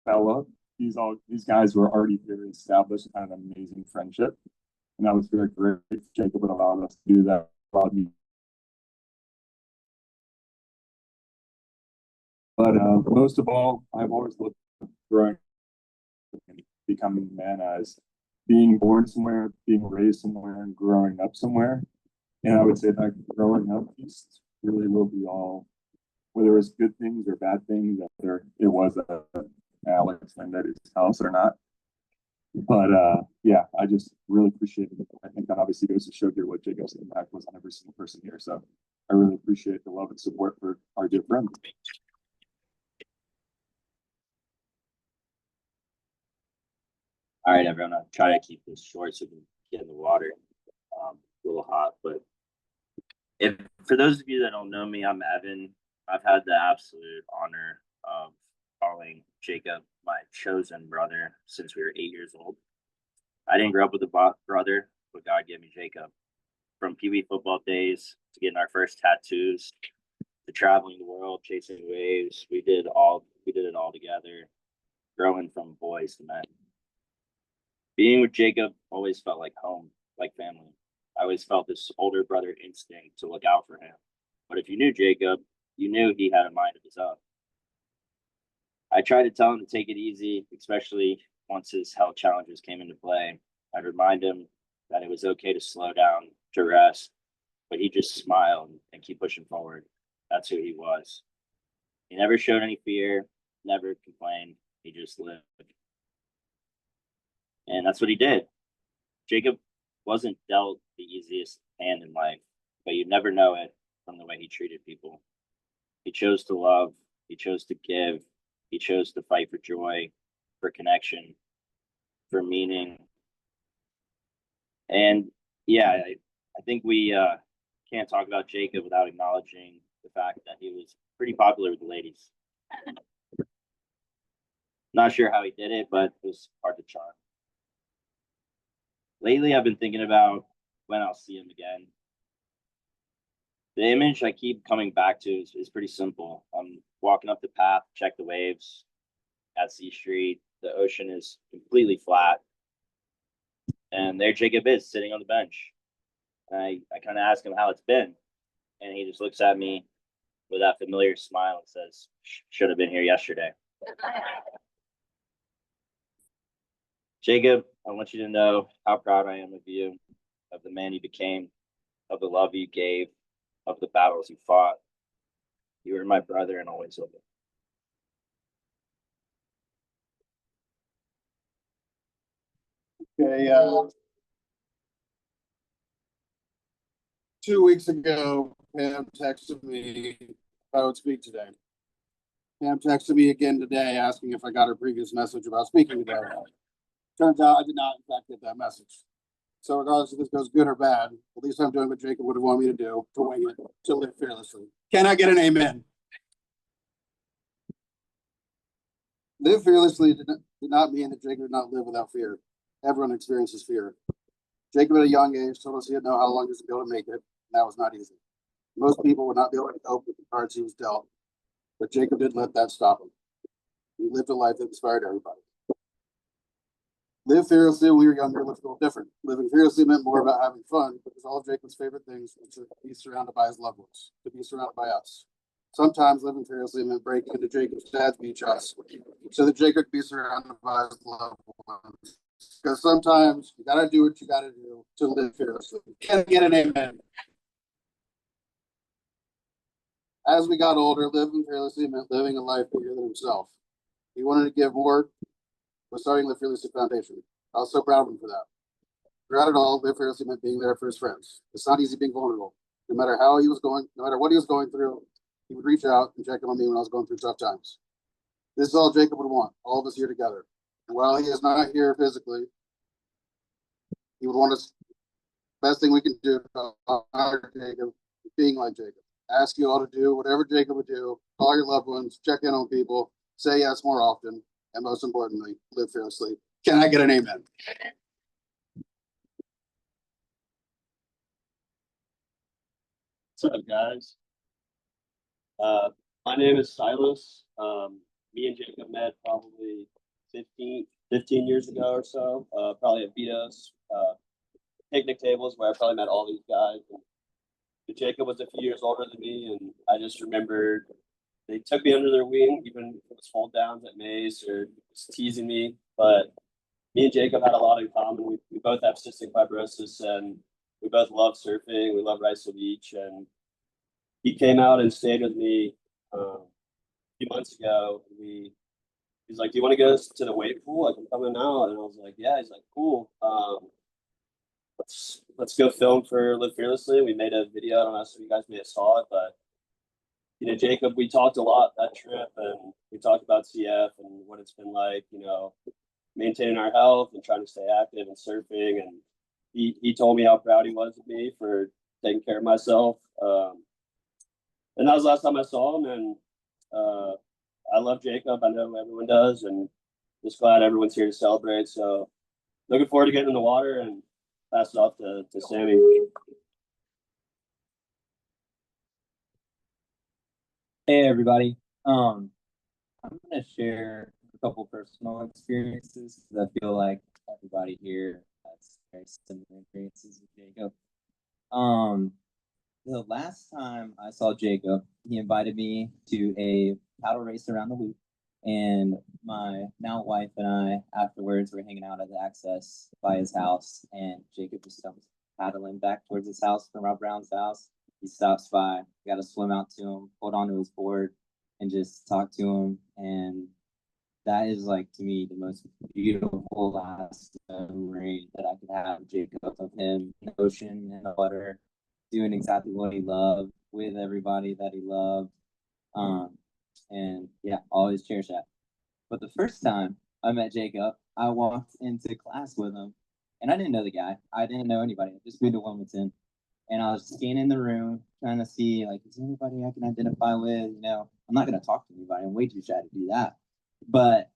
fella. These guys were already very established, had an amazing friendship, and that was very great. Jacob would allow us to do that. Allowed me. But most of all, I've always looked at growing and becoming a man as being born somewhere, being raised somewhere, and growing up somewhere. And I would say that growing up piece really will be all, whether it's good things or bad things, whether it was Alex and at his house or not. But yeah, I just really appreciate it. I think that obviously goes to show here what Jacob's impact was on every single person here. So I really appreciate the love and support for our dear friend. All right, everyone, I'll try to keep this short so we can get in the water. A little hot, but if for those of you that don't know me, I'm Evan. I've had the absolute honor of calling Jacob my chosen brother since we were 8 years old. I didn't grow up with a brother, but God gave me Jacob. From Pee Wee football days to getting our first tattoos to traveling the world, chasing waves, we did it all together, growing from boys to men. Being with Jacob always felt like home, like family. I always felt this older brother instinct to look out for him. But if you knew Jacob, you knew he had a mind of his own. I tried to tell him to take it easy, especially once his health challenges came into play. I'd remind him that it was okay to slow down, to rest, but he just smiled and keep pushing forward. That's who he was. He never showed any fear, never complained. He just lived. And that's what he did. Jacob wasn't dealt the easiest hand in life, but you'd never know it from the way he treated people. He chose to love, he chose to give, he chose to fight for joy, for connection, for meaning. And yeah, I think we can't talk about Jacob without acknowledging the fact that he was pretty popular with the ladies. Not sure how he did it, but it was hard to charm. Lately, I've been thinking about when I'll see him again. The image I keep coming back to is pretty simple. I'm walking up the path, check the waves at C Street. The ocean is completely flat. And there Jacob is sitting on the bench. And I kind of ask him how it's been. And he just looks at me with that familiar smile and says, "Should have been here yesterday." Jacob, I want you to know how proud I am of you, of the man you became, of the love you gave, of the battles you fought. You were my brother and always will be. Okay, 2 weeks ago, Pam texted me if I would speak today. Pam texted me again today asking if I got her previous message about speaking today. Turns out I did not, in fact, get that message. So regardless if this goes good or bad, at least I'm doing what Jacob would have wanted me to do, to wing it, to live fearlessly. Can I get an amen? Live fearlessly did not mean that Jacob did not live without fear. Everyone experiences fear. Jacob at a young age told us he didn't know how long he was going to be able to make it, and that was not easy. Most people would not be able to cope with the cards he was dealt, but Jacob didn't let that stop him. He lived a life that inspired everybody. Live fearlessly when we were younger looked a little different. Living fearlessly meant more about having fun, because all of Jacob's favorite things were to be surrounded by his loved ones, to be surrounded by us. Sometimes living fearlessly meant breaking into Jacob's dad's beach house so that Jacob could be surrounded by his loved ones. Because sometimes you gotta do what you gotta do to live fearlessly. Can I get an amen? As we got older, living fearlessly meant living a life bigger than himself. He wanted to give more, was starting the Fearlessly Foundation. I was so proud of him for that. Throughout it all, live fearlessly meant being there for his friends. It's not easy being vulnerable. No matter how he was going, no matter what he was going through, he would reach out and check in on me when I was going through tough times. This is all Jacob would want, all of us here together. And while he is not here physically, he would want us, best thing we can do to honor Jacob, being like Jacob. Ask you all to do whatever Jacob would do, call your loved ones, check in on people, say yes more often, and most importantly, live fearlessly. Can I get an amen? What's up, guys? My name is Silas. Me and Jacob met probably 15 years ago or so, probably at Vito's picnic tables where I probably met all these guys. And Jacob was a few years older than me, and I just remembered they took me under their wing, even if it was hold downs at Mace or just teasing me. But me and Jacob had a lot in common. We both have cystic fibrosis, and we both love surfing. We love Rice Beach, and he came out and stayed with me a few months ago. He's like, "Do you want to go to the wave pool? Like, I'm coming out." And I was like, "Yeah." He's like, "Cool. Let's go film for Live Fearlessly." We made a video. I don't know if you guys may have saw it, but Jacob, we talked a lot that trip, and we talked about CF and what it's been like, maintaining our health and trying to stay active and surfing. And he told me how proud he was of me for taking care of myself. And that was the last time I saw him. And I love Jacob. I know everyone does, and just glad everyone's here to celebrate. So looking forward to getting in the water and pass it off to Sammy. Hey everybody. I'm gonna share a couple personal experiences because I feel like everybody here has very similar experiences with Jacob. The last time I saw Jacob, he invited me to a paddle race around the loop, and my now wife and I afterwards were hanging out at the access by his house, and Jacob just comes paddling back towards his house from Rob Brown's house. He stops by, got to swim out to him, hold onto his board, and just talk to him. And that is like to me the most beautiful last memory that I could have with Jacob, of him in the ocean, in the water, doing exactly what he loved with everybody that he loved. And yeah, always cherish that. But the first time I met Jacob, I walked into class with him, and I didn't know the guy. I didn't know anybody. I just moved to Wilmington. And I was scanning the room, trying to see, like, is there anybody I can identify with? I'm not going to talk to anybody. I'm way too shy to do that. But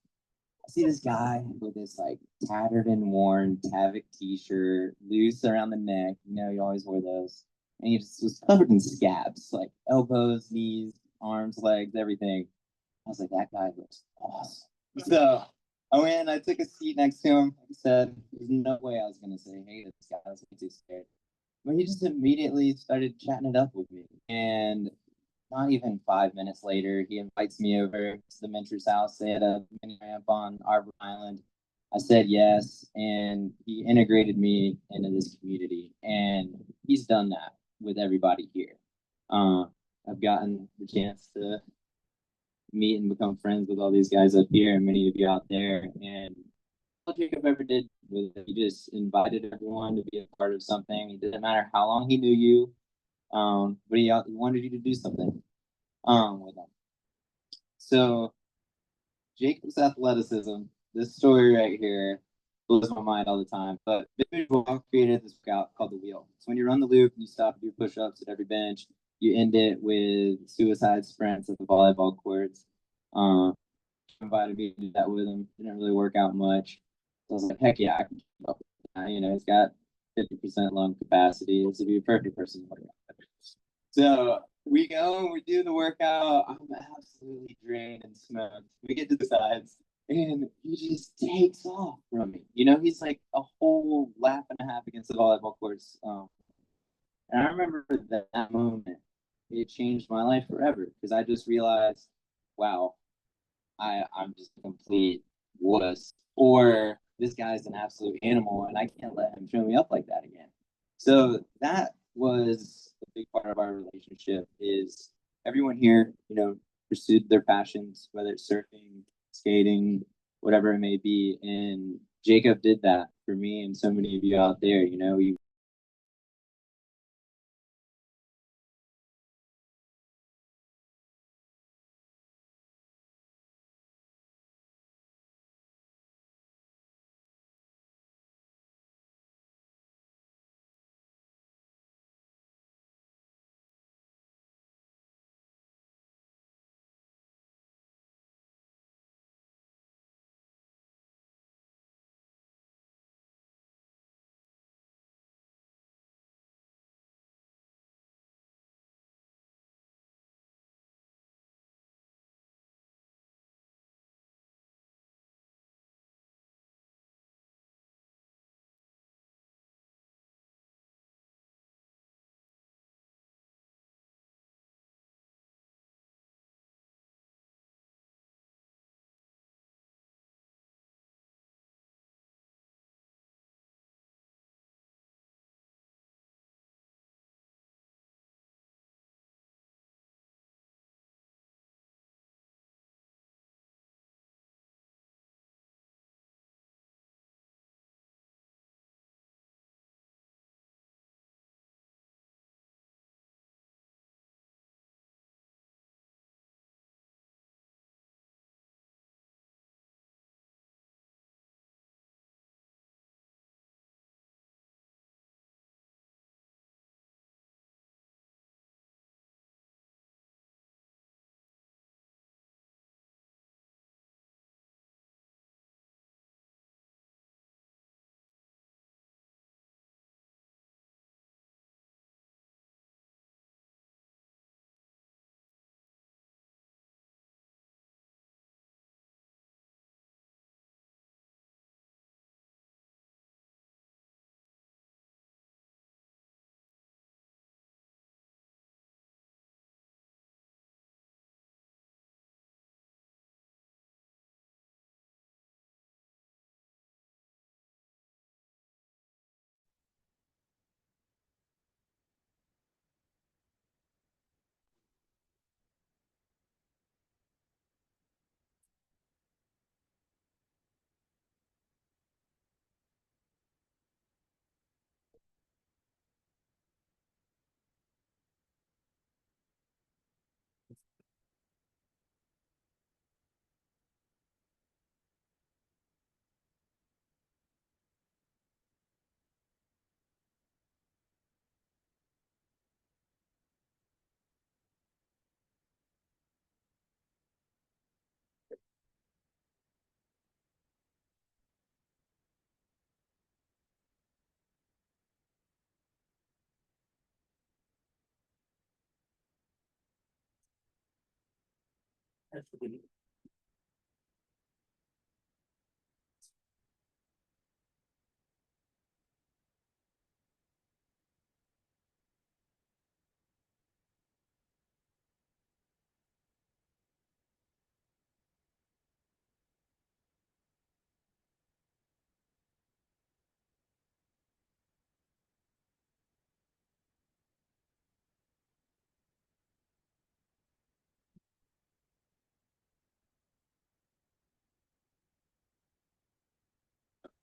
I see this guy with this, like, tattered and worn Tavik t-shirt, loose around the neck. You always wear those. And he just was covered in scabs, like elbows, knees, arms, legs, everything. I was like, that guy looks awesome. So I went and I took a seat next to him. Like I said, there's no way I was going to say, hey, this guy was too scared. But he just immediately started chatting it up with me. And not even 5 minutes later, he invites me over to the Mentor's house. They had a mini ramp on Arbor Island. I said yes, and he integrated me into this community, and he's done that with everybody here. I've gotten the chance to meet and become friends with all these guys up here and many of you out there. And all Jacob ever did was he just invited everyone to be a part of something. It didn't matter how long he knew you, but he wanted you to do something with him. So Jacob's athleticism, this story right here, blows my mind all the time. But Vintage created this workout called the wheel. So when you run the loop and you stop and do push-ups at every bench, you end it with suicide sprints at the volleyball courts. Invited me to do that with him. Didn't really work out much. So I was like, heck yeah, I can keep up with that. You know, he's got 50% lung capacity. This would be a perfect person to work out. So we go and we do the workout. I'm absolutely drained and smoked. We get to the sides and he just takes off from me. You know, he's like a whole lap and a half against the volleyball courts. And I remember that moment, it changed my life forever because I just realized, wow, I'm just a complete wuss. Or this guy's an absolute animal and I can't let him show me up like that again. So that was a big part of our relationship is everyone here, you know, pursued their passions, whether it's surfing, skating, whatever it may be. And Jacob did that for me and so many of you out there, you know,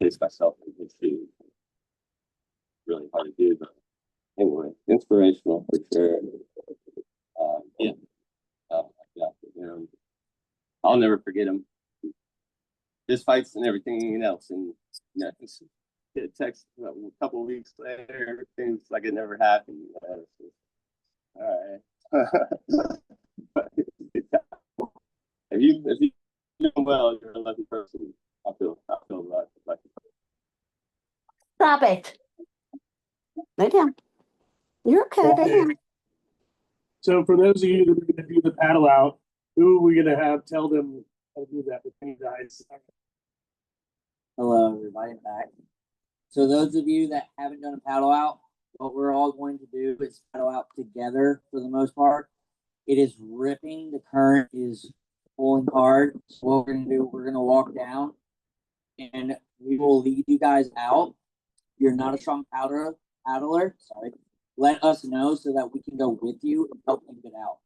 pace myself in good food. Really hard to do, but anyway, inspirational for sure. Yeah, yeah, you know, I'll never forget him. His fights and everything else, and you know, get a text a couple of weeks later, things like it never happened. All right. If you do well, you're a lucky person. I feel lucky. Stop it. Lay down. You're okay, lay down. So for those of you that are gonna do the paddle out, who are we gonna have tell them how to do that with you guys? Hello, everybody, back. So those of you that haven't done a paddle out, what we're all going to do is paddle out together for the most part. It is ripping. The current is pulling hard. So what we're gonna do, we're gonna walk down and we will lead you guys out. You're not a strong paddler, sorry. Let us know so that we can go with you and help you get out.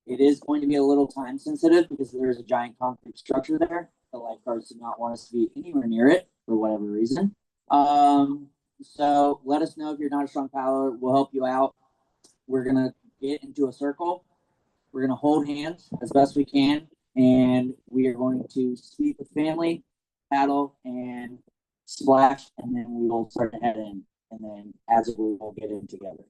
It is going to be a little time sensitive because there's a giant concrete structure there. The lifeguards do not want us to be anywhere near it for whatever reason. So let us know if you're not a strong paddler. We'll help you out. We're gonna get into a circle. We're gonna hold hands as best we can, and we are going to speak with family, paddle, and splash, and then we will start to head in. And then as we will get in together.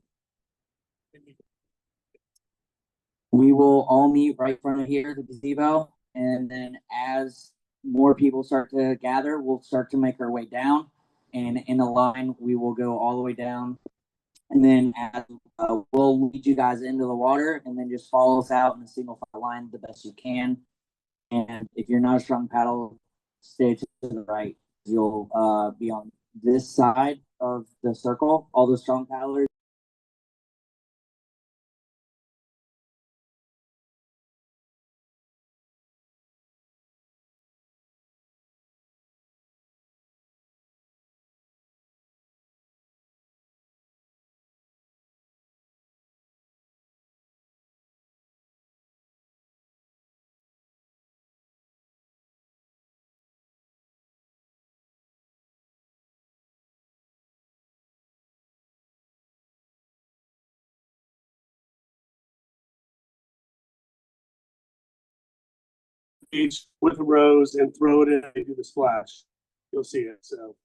We will all meet right in front of here, the gazebo, and then as more people start to gather, we'll start to make our way down. And in a line, we will go all the way down. And then we'll lead you guys into the water, and then just follow us out in a single file line the best you can. And if you're not a strong paddle, stay to the right. You'll be on this side of the circle. All the strong paddlers. With a rose and throw it in and do the splash. You'll see it. So,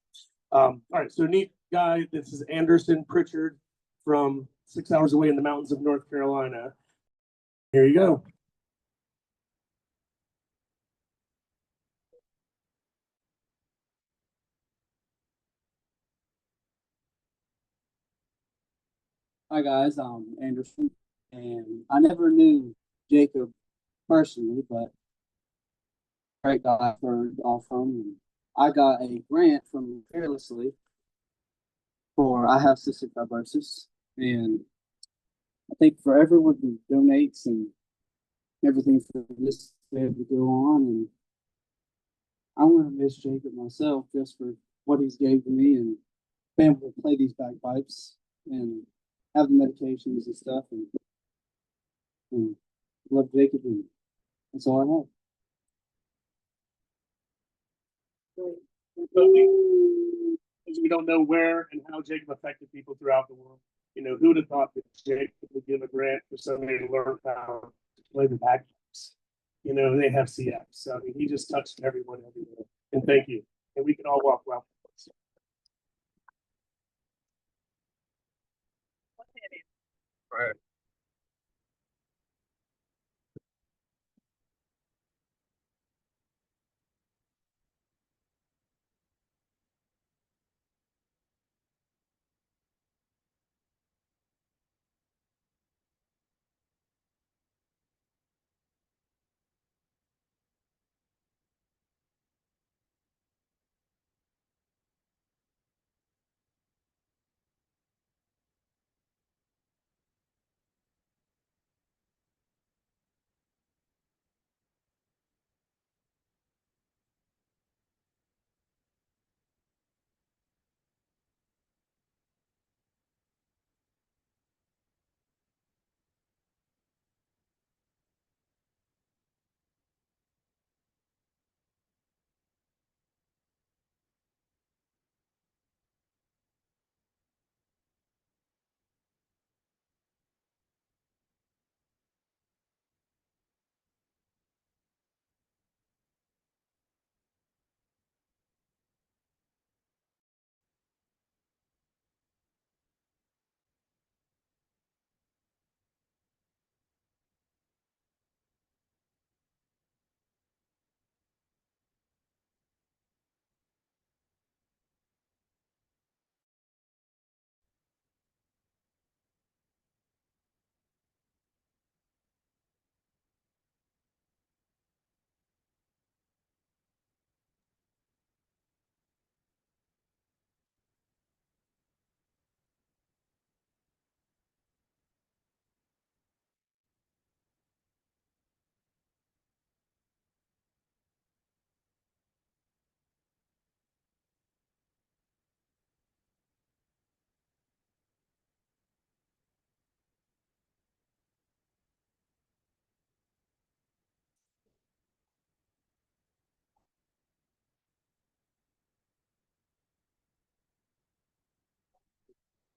all right. So neat guy. This is Anderson Pritchard from 6 hours away in the mountains of North Carolina. Here you go. Hi guys, I'm Anderson, and I never knew Jacob personally, but great guy I've heard all from. And I got a grant from Fearlessly for I have cystic fibrosis, and I think for everyone who donates and everything for this to be able to go on, and I want to miss Jacob myself just for what he's gave to me and being able to play these bagpipes and have the medications and stuff, and love Jacob, and that's all I have. Because we don't know where and how Jacob affected people throughout the world. You know, who would have thought that Jacob would give a grant for somebody to learn how to play the bagpipes? You know, they have CF. So I mean, he just touched everyone everywhere. And thank you. And we can all walk well. Right.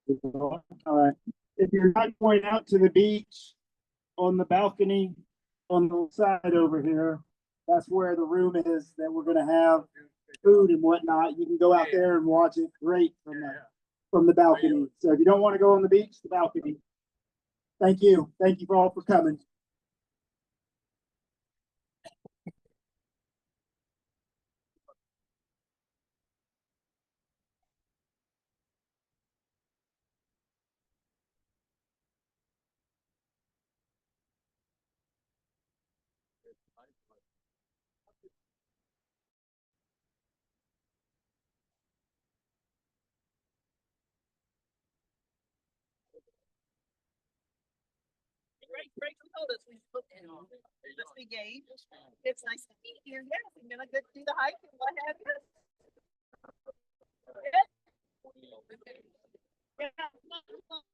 All right. If you're not going out to the beach, on the balcony, on the side over here, that's where the room is that we're gonna have food and whatnot. You can go out there and watch it great from the balcony. So if you don't want to go on the beach, the balcony. Thank you. Thank you for all for coming. Great to hold us. Let's be gay. It's nice to meet you. Yes, I'm gonna go do the hike and what have you. Yeah.